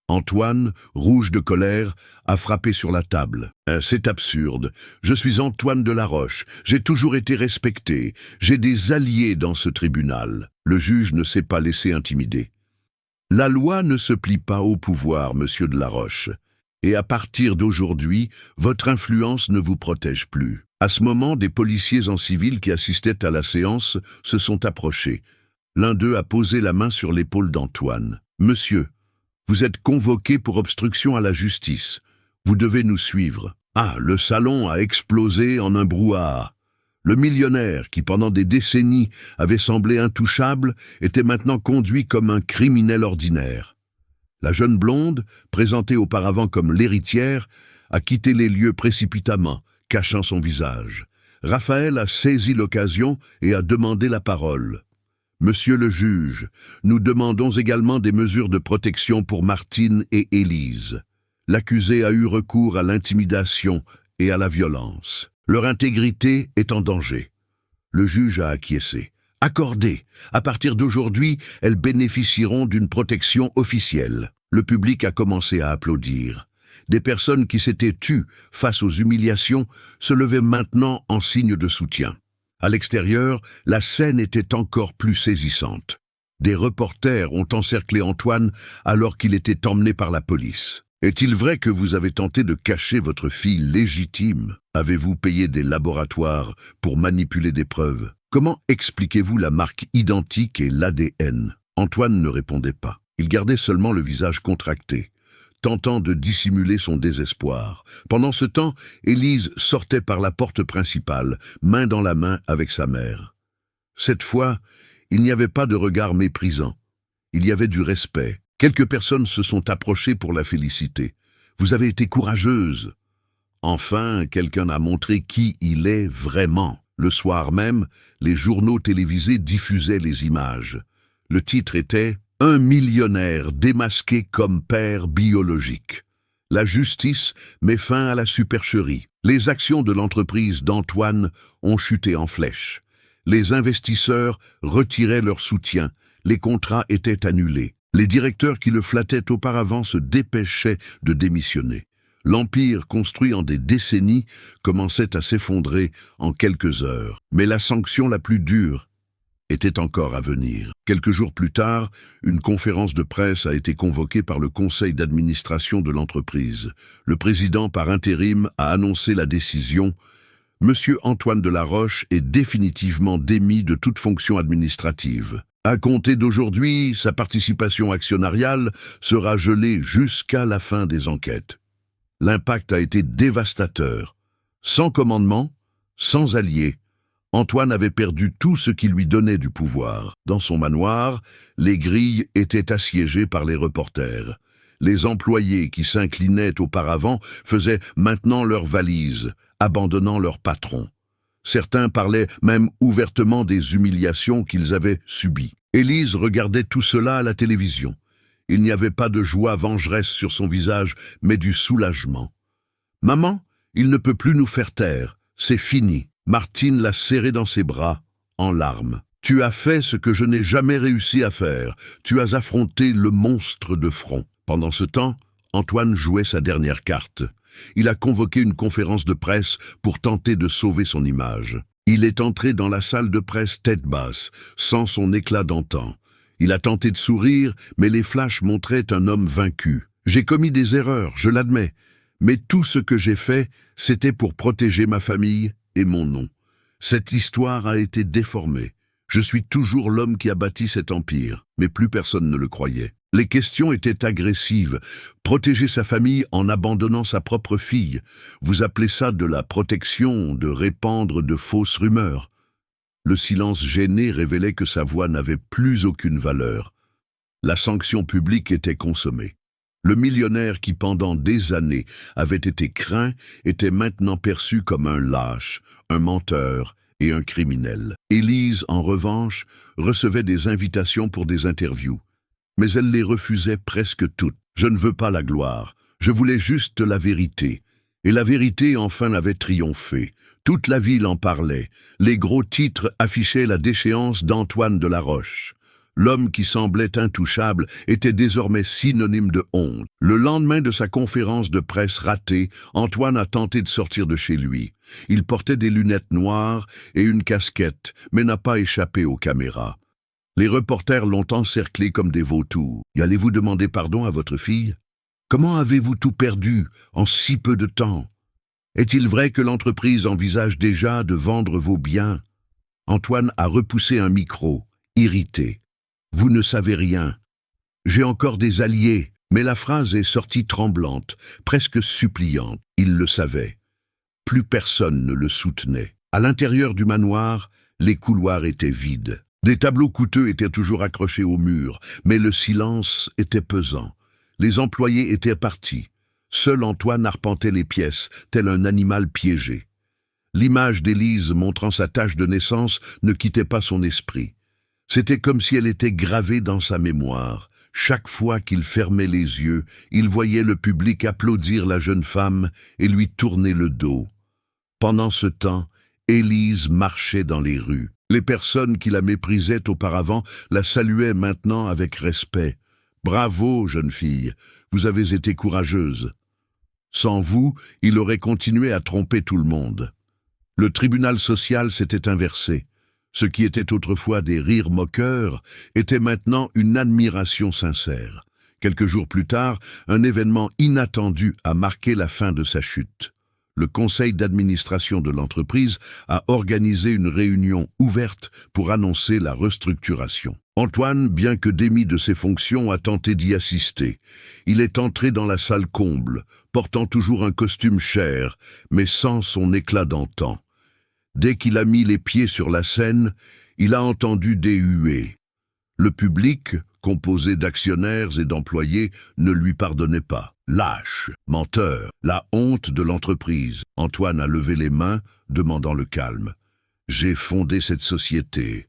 Antoine, rouge de colère, a frappé sur la table. « C'est absurde. Je suis Antoine de la Roche. J'ai toujours été respecté. J'ai des alliés dans ce tribunal. » Le juge ne s'est pas laissé intimider. « La loi ne se plie pas au pouvoir, monsieur de la Roche. Et à partir d'aujourd'hui, votre influence ne vous protège plus. » À ce moment, des policiers en civil qui assistaient à la séance se sont approchés. L'un d'eux a posé la main sur l'épaule d'Antoine. « Monsieur, vous êtes convoqué pour obstruction à la justice. Vous devez nous suivre. » Ah, le salon a explosé en un brouhaha. Le millionnaire, qui pendant des décennies avait semblé intouchable, était maintenant conduit comme un criminel ordinaire. La jeune blonde, présentée auparavant comme l'héritière, a quitté les lieux précipitamment, cachant son visage. Raphaël a saisi l'occasion et a demandé la parole. « Monsieur le juge, nous demandons également des mesures de protection pour Martine et Élise. L'accusé a eu recours à l'intimidation et à la violence. Leur intégrité est en danger. » Le juge a acquiescé. « Accordé. À partir d'aujourd'hui, elles bénéficieront d'une protection officielle. » Le public a commencé à applaudir. Des personnes qui s'étaient tues face aux humiliations se levaient maintenant en signe de soutien. À l'extérieur, la scène était encore plus saisissante. Des reporters ont encerclé Antoine alors qu'il était emmené par la police. « Est-il vrai que vous avez tenté de cacher votre fille légitime? Avez-vous payé des laboratoires pour manipuler des preuves? Comment expliquez-vous la marque identique et l'ADN » Antoine ne répondait pas. Il gardait seulement le visage contracté, tentant de dissimuler son désespoir. Pendant ce temps, Élise sortait par la porte principale, main dans la main avec sa mère. Cette fois, il n'y avait pas de regard méprisant. Il y avait du respect. Quelques personnes se sont approchées pour la féliciter. « Vous avez été courageuse !» Enfin, quelqu'un a montré qui il est vraiment. Le soir même, les journaux télévisés diffusaient les images. Le titre était « Un millionnaire démasqué comme père biologique ». La justice met fin à la supercherie. Les actions de l'entreprise d'Antoine ont chuté en flèche. Les investisseurs retiraient leur soutien. Les contrats étaient annulés. Les directeurs qui le flattaient auparavant se dépêchaient de démissionner. L'empire construit en des décennies commençait à s'effondrer en quelques heures. Mais la sanction la plus dure était encore à venir. Quelques jours plus tard, une conférence de presse a été convoquée par le conseil d'administration de l'entreprise. Le président par intérim a annoncé la décision. Monsieur Antoine de la Roche est définitivement démis de toute fonction administrative. À compter d'aujourd'hui, sa participation actionnariale sera gelée jusqu'à la fin des enquêtes. L'impact a été dévastateur. Sans commandement, sans alliés, Antoine avait perdu tout ce qui lui donnait du pouvoir. Dans son manoir, les grilles étaient assiégées par les reporters. Les employés qui s'inclinaient auparavant faisaient maintenant leurs valises, abandonnant leur patron. Certains parlaient même ouvertement des humiliations qu'ils avaient subies. Élise regardait tout cela à la télévision. Il n'y avait pas de joie vengeresse sur son visage, mais du soulagement. « Maman, il ne peut plus nous faire taire. C'est fini. » Martine l'a serré dans ses bras, en larmes. « Tu as fait ce que je n'ai jamais réussi à faire. Tu as affronté le monstre de front. » Pendant ce temps, Antoine jouait sa dernière carte. Il a convoqué une conférence de presse pour tenter de sauver son image. Il est entré dans la salle de presse tête basse, sans son éclat d'antan. Il a tenté de sourire, mais les flashs montraient un homme vaincu. « J'ai commis des erreurs, je l'admets, mais tout ce que j'ai fait, c'était pour protéger ma famille et mon nom. Cette histoire a été déformée. Je suis toujours l'homme qui a bâti cet empire, mais plus personne ne le croyait. Les questions étaient agressives. Protéger sa famille en abandonnant sa propre fille. Vous appelez ça de la protection, de répandre de fausses rumeurs. » Le silence gêné révélait que sa voix n'avait plus aucune valeur. La sanction publique était consommée. Le millionnaire qui pendant des années avait été craint était maintenant perçu comme un lâche, un menteur et un criminel. Élise, en revanche, recevait des invitations pour des interviews. Mais elle les refusait presque toutes. « Je ne veux pas la gloire, je voulais juste la vérité. » Et la vérité enfin avait triomphé. Toute la ville en parlait. Les gros titres affichaient la déchéance d'Antoine de la Roche. L'homme qui semblait intouchable était désormais synonyme de honte. Le lendemain de sa conférence de presse ratée, Antoine a tenté de sortir de chez lui. Il portait des lunettes noires et une casquette, mais n'a pas échappé aux caméras. Les reporters l'ont encerclé comme des vautours. « Allez-vous demander pardon à votre fille? Comment avez-vous tout perdu en si peu de temps? Est-il vrai que l'entreprise envisage déjà de vendre vos biens ?» Antoine a repoussé un micro, irrité. « Vous ne savez rien. J'ai encore des alliés. » Mais la phrase est sortie tremblante, presque suppliante. Il le savait. Plus personne ne le soutenait. À l'intérieur du manoir, les couloirs étaient vides. Des tableaux coûteux étaient toujours accrochés au mur, mais le silence était pesant. Les employés étaient partis. Seul Antoine arpentait les pièces, tel un animal piégé. L'image d'Élise montrant sa tache de naissance ne quittait pas son esprit. C'était comme si elle était gravée dans sa mémoire. Chaque fois qu'il fermait les yeux, il voyait le public applaudir la jeune femme et lui tourner le dos. Pendant ce temps, Élise marchait dans les rues. Les personnes qui la méprisaient auparavant la saluaient maintenant avec respect. « Bravo, jeune fille, vous avez été courageuse. » Sans vous, il aurait continué à tromper tout le monde. Le tribunal social s'était inversé. Ce qui était autrefois des rires moqueurs était maintenant une admiration sincère. Quelques jours plus tard, un événement inattendu a marqué la fin de sa chute. Le conseil d'administration de l'entreprise a organisé une réunion ouverte pour annoncer la restructuration. Antoine, bien que démis de ses fonctions, a tenté d'y assister. Il est entré dans la salle comble, portant toujours un costume cher, mais sans son éclat d'antan. Dès qu'il a mis les pieds sur la scène, il a entendu des huées. Le public, composé d'actionnaires et d'employés, ne lui pardonnait pas. Lâche, menteur, la honte de l'entreprise. Antoine a levé les mains, demandant le calme. « J'ai fondé cette société.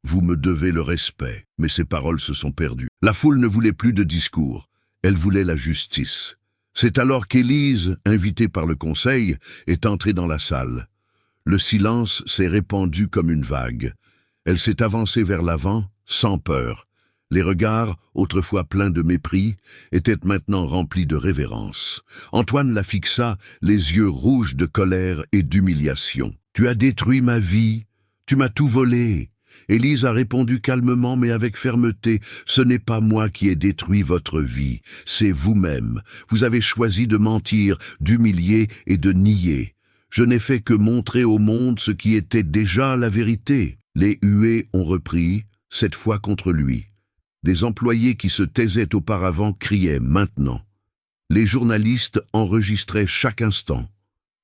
Vous me devez le respect. » Mais ses paroles se sont perdues. La foule ne voulait plus de discours. Elle voulait la justice. C'est alors qu'Élise, invitée par le conseil, est entrée dans la salle. Le silence s'est répandu comme une vague. Elle s'est avancée vers l'avant, sans peur. Les regards, autrefois pleins de mépris, étaient maintenant remplis de révérence. Antoine la fixa, les yeux rouges de colère et d'humiliation. « Tu as détruit ma vie, tu m'as tout volé. » Élise a répondu calmement mais avec fermeté. « Ce n'est pas moi qui ai détruit votre vie, c'est vous-même. Vous avez choisi de mentir, d'humilier et de nier. Je n'ai fait que montrer au monde ce qui était déjà la vérité. » Les huées ont repris, cette fois contre lui. Des employés qui se taisaient auparavant criaient maintenant. Les journalistes enregistraient chaque instant.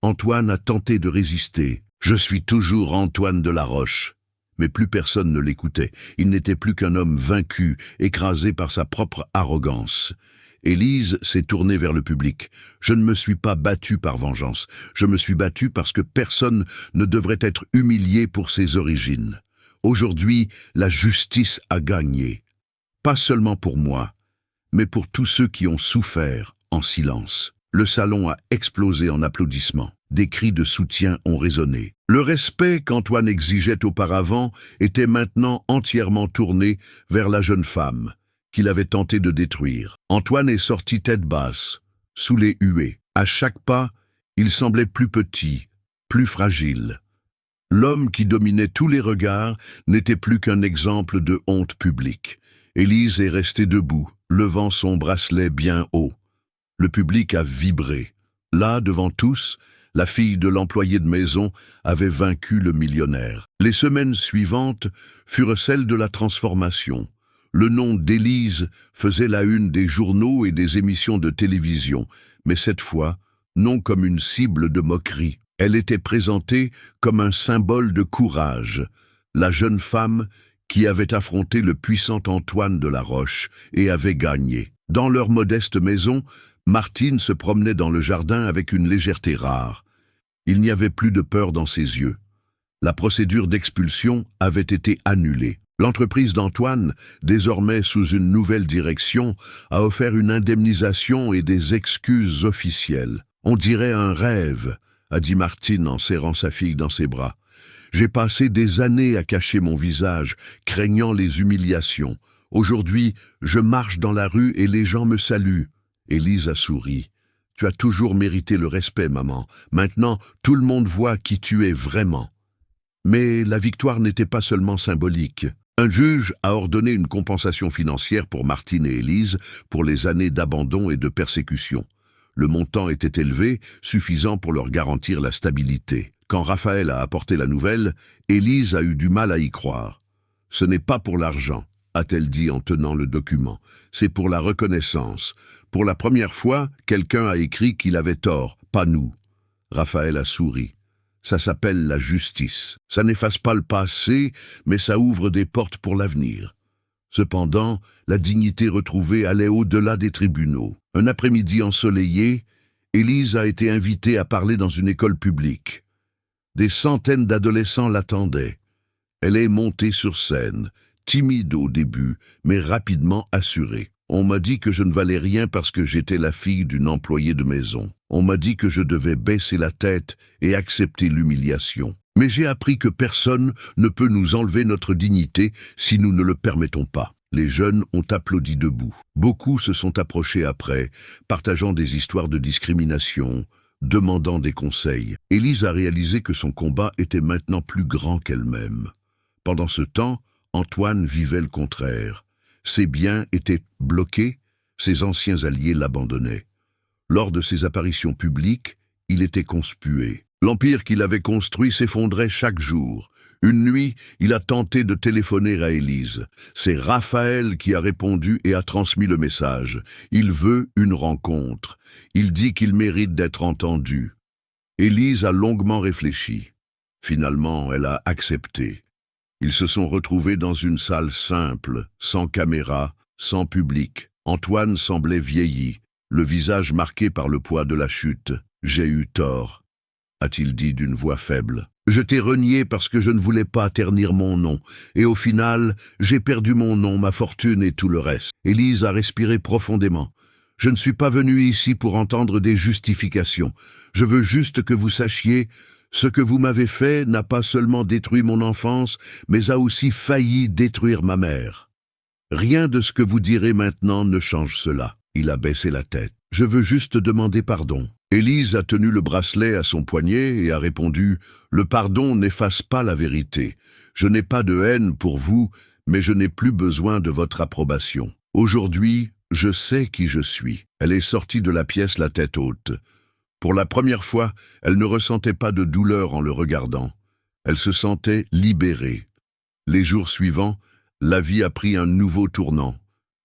Antoine a tenté de résister. « Je suis toujours Antoine de la Roche. » Mais plus personne ne l'écoutait. Il n'était plus qu'un homme vaincu, écrasé par sa propre arrogance. Élise s'est tournée vers le public. « Je ne me suis pas battue par vengeance. Je me suis battue parce que personne ne devrait être humilié pour ses origines. Aujourd'hui, la justice a gagné. Pas seulement pour moi, mais pour tous ceux qui ont souffert en silence. » Le salon a explosé en applaudissements. Des cris de soutien ont résonné. Le respect qu'Antoine exigeait auparavant était maintenant entièrement tourné vers la jeune femme qu'il avait tenté de détruire. Antoine est sorti tête basse, sous les huées. À chaque pas, il semblait plus petit, plus fragile. L'homme qui dominait tous les regards n'était plus qu'un exemple de honte publique. Élise est restée debout, levant son bracelet bien haut. Le public a vibré. Là, devant tous, la fille de l'employé de maison avait vaincu le millionnaire. Les semaines suivantes furent celles de la transformation. Le nom d'Élise faisait la une des journaux et des émissions de télévision, mais cette fois, non comme une cible de moquerie. Elle était présentée comme un symbole de courage, la jeune femme qui avait affronté le puissant Antoine de la Roche et avait gagné. Dans leur modeste maison, Martine se promenait dans le jardin avec une légèreté rare. Il n'y avait plus de peur dans ses yeux. La procédure d'expulsion avait été annulée. L'entreprise d'Antoine, désormais sous une nouvelle direction, a offert une indemnisation et des excuses officielles. « On dirait un rêve », a dit Martine en serrant sa fille dans ses bras. J'ai passé des années à cacher mon visage, craignant les humiliations. Aujourd'hui, je marche dans la rue et les gens me saluent. » Élise a souri. « Tu as toujours mérité le respect, maman. Maintenant, tout le monde voit qui tu es vraiment. » Mais la victoire n'était pas seulement symbolique. Un juge a ordonné une compensation financière pour Martine et Élise pour les années d'abandon et de persécution. Le montant était élevé, suffisant pour leur garantir la stabilité. Quand Raphaël a apporté la nouvelle, Élise a eu du mal à y croire. « Ce n'est pas pour l'argent, » a-t-elle dit en tenant le document. « C'est pour la reconnaissance. Pour la première fois, quelqu'un a écrit qu'il avait tort, pas nous. » Raphaël a souri. Ça s'appelle la justice. Ça n'efface pas le passé, mais ça ouvre des portes pour l'avenir. Cependant, la dignité retrouvée allait au-delà des tribunaux. Un après-midi ensoleillé, Élise a été invitée à parler dans une école publique. Des centaines d'adolescents l'attendaient. Elle est montée sur scène, timide au début, mais rapidement assurée. On m'a dit que je ne valais rien parce que j'étais la fille d'une employée de maison. On m'a dit que je devais baisser la tête et accepter l'humiliation. Mais j'ai appris que personne ne peut nous enlever notre dignité si nous ne le permettons pas. Les jeunes ont applaudi debout. Beaucoup se sont approchés après, partageant des histoires de discrimination, demandant des conseils. Élise a réalisé que son combat était maintenant plus grand qu'elle-même. Pendant ce temps, Antoine vivait le contraire. Ses biens étaient bloqués, ses anciens alliés l'abandonnaient. Lors de ses apparitions publiques, il était conspué. L'empire qu'il avait construit s'effondrait chaque jour. Une nuit, il a tenté de téléphoner à Élise. C'est Raphaël qui a répondu et a transmis le message. Il veut une rencontre. Il dit qu'il mérite d'être entendu. Élise a longuement réfléchi. Finalement, elle a accepté. Ils se sont retrouvés dans une salle simple, sans caméra, sans public. Antoine semblait vieilli, le visage marqué par le poids de la chute. « J'ai eu tort », a-t-il dit d'une voix faible. « Je t'ai renié parce que je ne voulais pas ternir mon nom, et au final, j'ai perdu mon nom, ma fortune et tout le reste. » Élise a respiré profondément. « Je ne suis pas venu ici pour entendre des justifications. Je veux juste que vous sachiez, ce que vous m'avez fait n'a pas seulement détruit mon enfance, mais a aussi failli détruire ma mère. Rien de ce que vous direz maintenant ne change cela. » Il a baissé la tête. « Je veux juste demander pardon. » Élise a tenu le bracelet à son poignet et a répondu « Le pardon n'efface pas la vérité. Je n'ai pas de haine pour vous, mais je n'ai plus besoin de votre approbation. Aujourd'hui, je sais qui je suis. » Elle est sortie de la pièce la tête haute. Pour la première fois, elle ne ressentait pas de douleur en le regardant. Elle se sentait libérée. Les jours suivants, la vie a pris un nouveau tournant.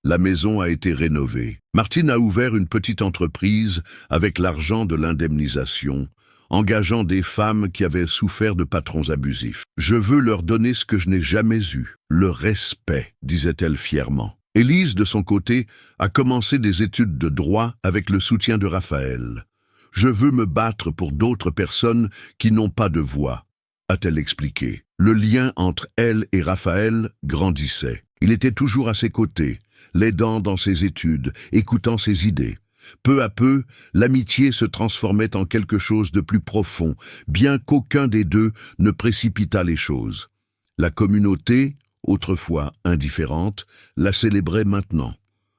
La maison a été rénovée. Martine a ouvert une petite entreprise avec l'argent de l'indemnisation, engageant des femmes qui avaient souffert de patrons abusifs. « Je veux leur donner ce que je n'ai jamais eu, le respect », disait-elle fièrement. Élise, de son côté, a commencé des études de droit avec le soutien de Raphaël. « Je veux me battre pour d'autres personnes qui n'ont pas de voix », a-t-elle expliqué. Le lien entre elle et Raphaël grandissait. Il était toujours à ses côtés, l'aidant dans ses études, écoutant ses idées. Peu à peu, l'amitié se transformait en quelque chose de plus profond, bien qu'aucun des deux ne précipitât les choses. La communauté, autrefois indifférente, la célébrait maintenant.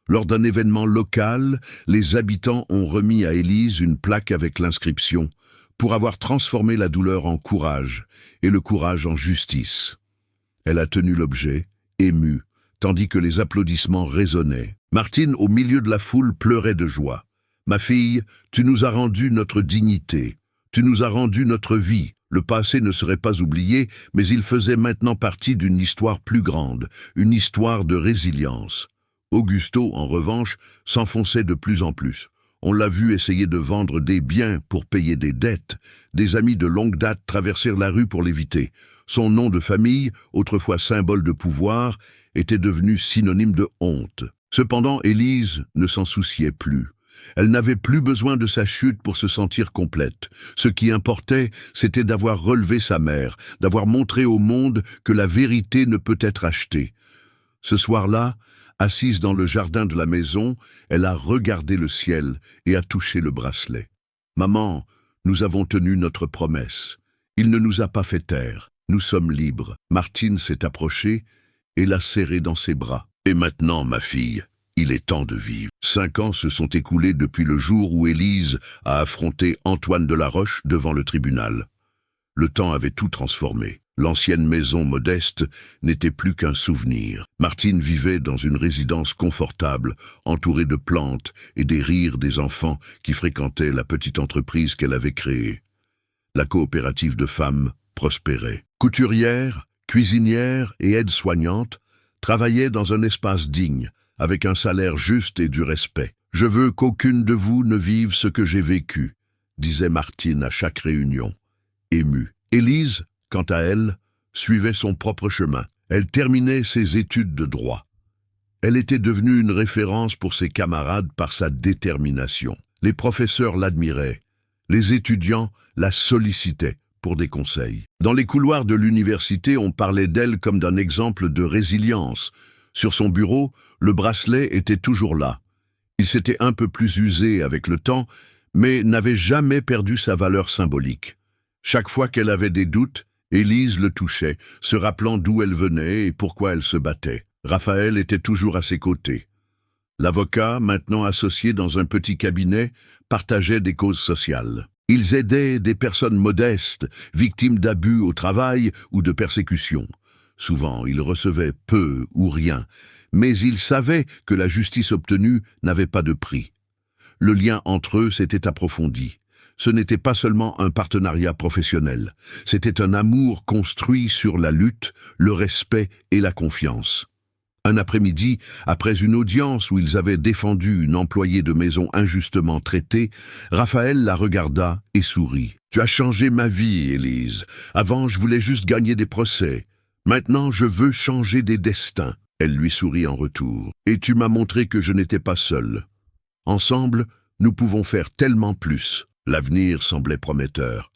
Lors d'un événement local, les habitants ont remis à Élise une plaque avec l'inscription « Pour avoir transformé la douleur en courage et le courage en justice ». Elle a tenu l'objet, émue, tandis que les applaudissements résonnaient. Martine, au milieu de la foule, pleurait de joie. « Ma fille, tu nous as rendu notre dignité, tu nous as rendu notre vie. » Le passé ne serait pas oublié, mais il faisait maintenant partie d'une histoire plus grande, une histoire de résilience. Augusto, en revanche, s'enfonçait de plus en plus. On l'a vu essayer de vendre des biens pour payer des dettes. Des amis de longue date traversèrent la rue pour l'éviter. Son nom de famille, autrefois symbole de pouvoir, était devenu synonyme de honte. Cependant, Élise ne s'en souciait plus. Elle n'avait plus besoin de sa chute pour se sentir complète. Ce qui importait, c'était d'avoir relevé sa mère, d'avoir montré au monde que la vérité ne peut être achetée. Ce soir-là, assise dans le jardin de la maison, elle a regardé le ciel et a touché le bracelet. « Maman, nous avons tenu notre promesse. Il ne nous a pas fait taire. Nous sommes libres. Martine s'est approchée et l'a serrée dans ses bras. Et maintenant, ma fille, il est temps de vivre. 5 ans se sont écoulés depuis le jour où Élise a affronté Antoine de la Roche devant le tribunal. Le temps avait tout transformé. L'ancienne maison modeste n'était plus qu'un souvenir. Martine vivait dans une résidence confortable, entourée de plantes et des rires des enfants qui fréquentaient la petite entreprise qu'elle avait créée. La coopérative de femmes prospérait. Couturières, cuisinières et aides-soignantes travaillaient dans un espace digne, avec un salaire juste et du respect. « Je veux qu'aucune de vous ne vive ce que j'ai vécu », disait Martine à chaque réunion, émue. Élise, quant à elle, suivait son propre chemin. Elle terminait ses études de droit. Elle était devenue une référence pour ses camarades par sa détermination. Les professeurs l'admiraient. Les étudiants la sollicitaient pour des conseils. Dans les couloirs de l'université, on parlait d'elle comme d'un exemple de résilience. Sur son bureau, le bracelet était toujours là. Il s'était un peu plus usé avec le temps, mais n'avait jamais perdu sa valeur symbolique. Chaque fois qu'elle avait des doutes, Élise le touchait, se rappelant d'où elle venait et pourquoi elle se battait. Raphaël était toujours à ses côtés. L'avocat, maintenant associé dans un petit cabinet, partageait des causes sociales. Ils aidaient des personnes modestes, victimes d'abus au travail ou de persécutions. Souvent, ils recevaient peu ou rien, mais ils savaient que la justice obtenue n'avait pas de prix. Le lien entre eux s'était approfondi. Ce n'était pas seulement un partenariat professionnel, c'était un amour construit sur la lutte, le respect et la confiance. Un après-midi, après une audience où ils avaient défendu une employée de maison injustement traitée, Raphaël la regarda et sourit. « Tu as changé ma vie, Élise. Avant, je voulais juste gagner des procès. Maintenant, je veux changer des destins. » Elle lui sourit en retour. « Et tu m'as montré que je n'étais pas seul. Ensemble, nous pouvons faire tellement plus. » L'avenir semblait prometteur.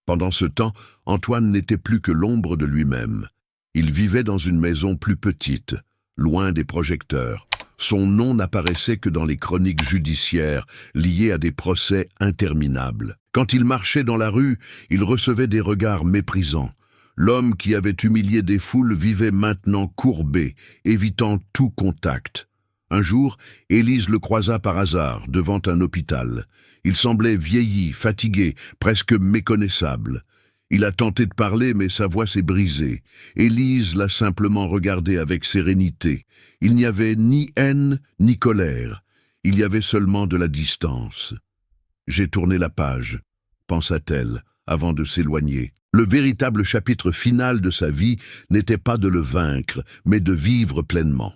Pendant ce temps, Antoine n'était plus que l'ombre de lui-même. Il vivait dans une maison plus petite, loin des projecteurs. Son nom n'apparaissait que dans les chroniques judiciaires liées à des procès interminables. Quand il marchait dans la rue, il recevait des regards méprisants. L'homme qui avait humilié des foules vivait maintenant courbé, évitant tout contact. Un jour, Élise le croisa par hasard devant un hôpital. Il semblait vieilli, fatigué, presque méconnaissable. Il a tenté de parler, mais sa voix s'est brisée. Élise l'a simplement regardé avec sérénité. Il n'y avait ni haine, ni colère. Il y avait seulement de la distance. « J'ai tourné la page », pensa-t-elle, avant de s'éloigner. Le véritable chapitre final de sa vie n'était pas de le vaincre, mais de vivre pleinement.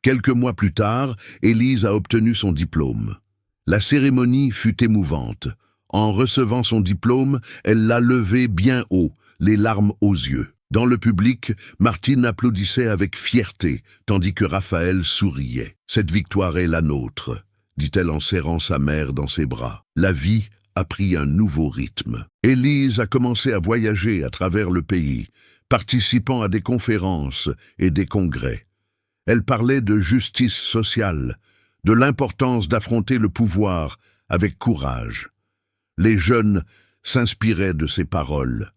Quelques mois plus tard, Élise a obtenu son diplôme. La cérémonie fut émouvante. En recevant son diplôme, elle l'a levé bien haut, les larmes aux yeux. Dans le public, Martine applaudissait avec fierté, tandis que Raphaël souriait. « Cette victoire est la nôtre », dit-elle en serrant sa mère dans ses bras. La vie a pris un nouveau rythme. Élise a commencé à voyager à travers le pays, participant à des conférences et des congrès. Elle parlait de justice sociale, de l'importance d'affronter le pouvoir avec courage. Les jeunes s'inspiraient de ses paroles.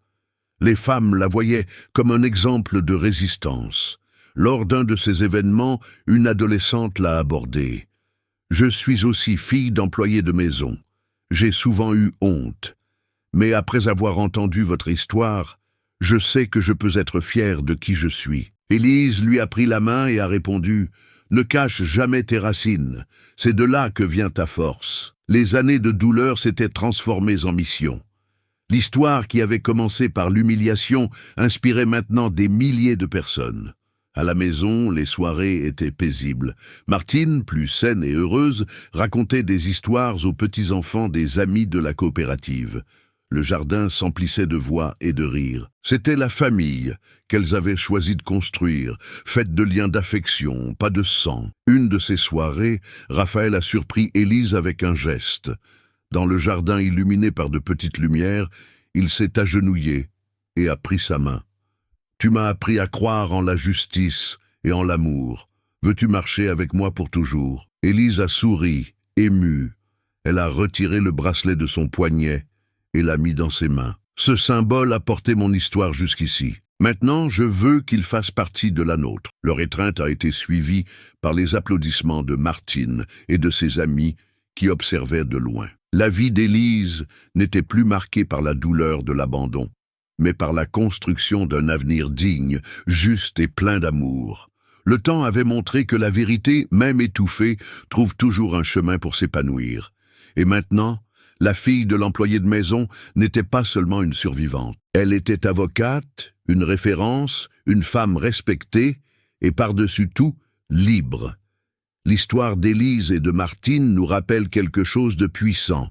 Les femmes la voyaient comme un exemple de résistance. Lors d'un de ces événements, une adolescente l'a abordée. « Je suis aussi fille d'employée de maison. J'ai souvent eu honte. Mais après avoir entendu votre histoire, je sais que je peux être fière de qui je suis. » Élise lui a pris la main et a répondu « Ne cache jamais tes racines, c'est de là que vient ta force. » Les années de douleur s'étaient transformées en mission. L'histoire qui avait commencé par l'humiliation inspirait maintenant des milliers de personnes. À la maison, les soirées étaient paisibles. Martine, plus saine et heureuse, racontait des histoires aux petits-enfants des amis de la coopérative. Le jardin s'emplissait de voix et de rires. C'était la famille qu'elles avaient choisi de construire, faite de liens d'affection, pas de sang. Une de ces soirées, Raphaël a surpris Élise avec un geste. Dans le jardin illuminé par de petites lumières, il s'est agenouillé et a pris sa main. « Tu m'as appris à croire en la justice et en l'amour. Veux-tu marcher avec moi pour toujours ?» Élise a souri, émue. Elle a retiré le bracelet de son poignet et l'a mis dans ses mains. Ce symbole a porté mon histoire jusqu'ici. Maintenant, je veux qu'il fasse partie de la nôtre. Leur étreinte a été suivie par les applaudissements de Martine et de ses amis qui observaient de loin. La vie d'Élise n'était plus marquée par la douleur de l'abandon, mais par la construction d'un avenir digne, juste et plein d'amour. Le temps avait montré que la vérité, même étouffée, trouve toujours un chemin pour s'épanouir. Et maintenant, la fille de l'employé de maison n'était pas seulement une survivante. Elle était avocate, une référence, une femme respectée et par-dessus tout, libre. L'histoire d'Élise et de Martine nous rappelle quelque chose de puissant.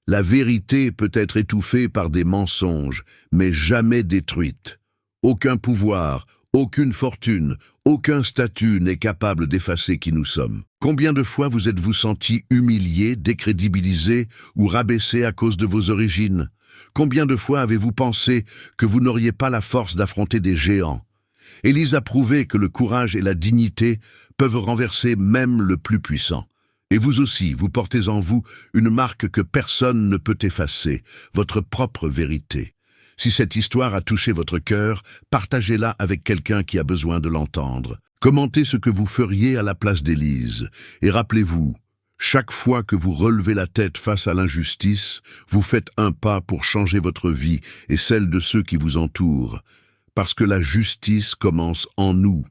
La vérité peut être étouffée par des mensonges, mais jamais détruite. Aucun pouvoir, aucune fortune, aucun statut n'est capable d'effacer qui nous sommes. Combien de fois vous êtes-vous senti humilié, décrédibilisé ou rabaissé à cause de vos origines? Combien de fois avez-vous pensé que vous n'auriez pas la force d'affronter des géants? Élise a prouvé que le courage et la dignité peuvent renverser même le plus puissant. Et vous aussi, vous portez en vous une marque que personne ne peut effacer, votre propre vérité. Si cette histoire a touché votre cœur, partagez-la avec quelqu'un qui a besoin de l'entendre. Commentez ce que vous feriez à la place d'Élise. Et rappelez-vous, chaque fois que vous relevez la tête face à l'injustice, vous faites un pas pour changer votre vie et celle de ceux qui vous entourent. Parce que la justice commence en nous.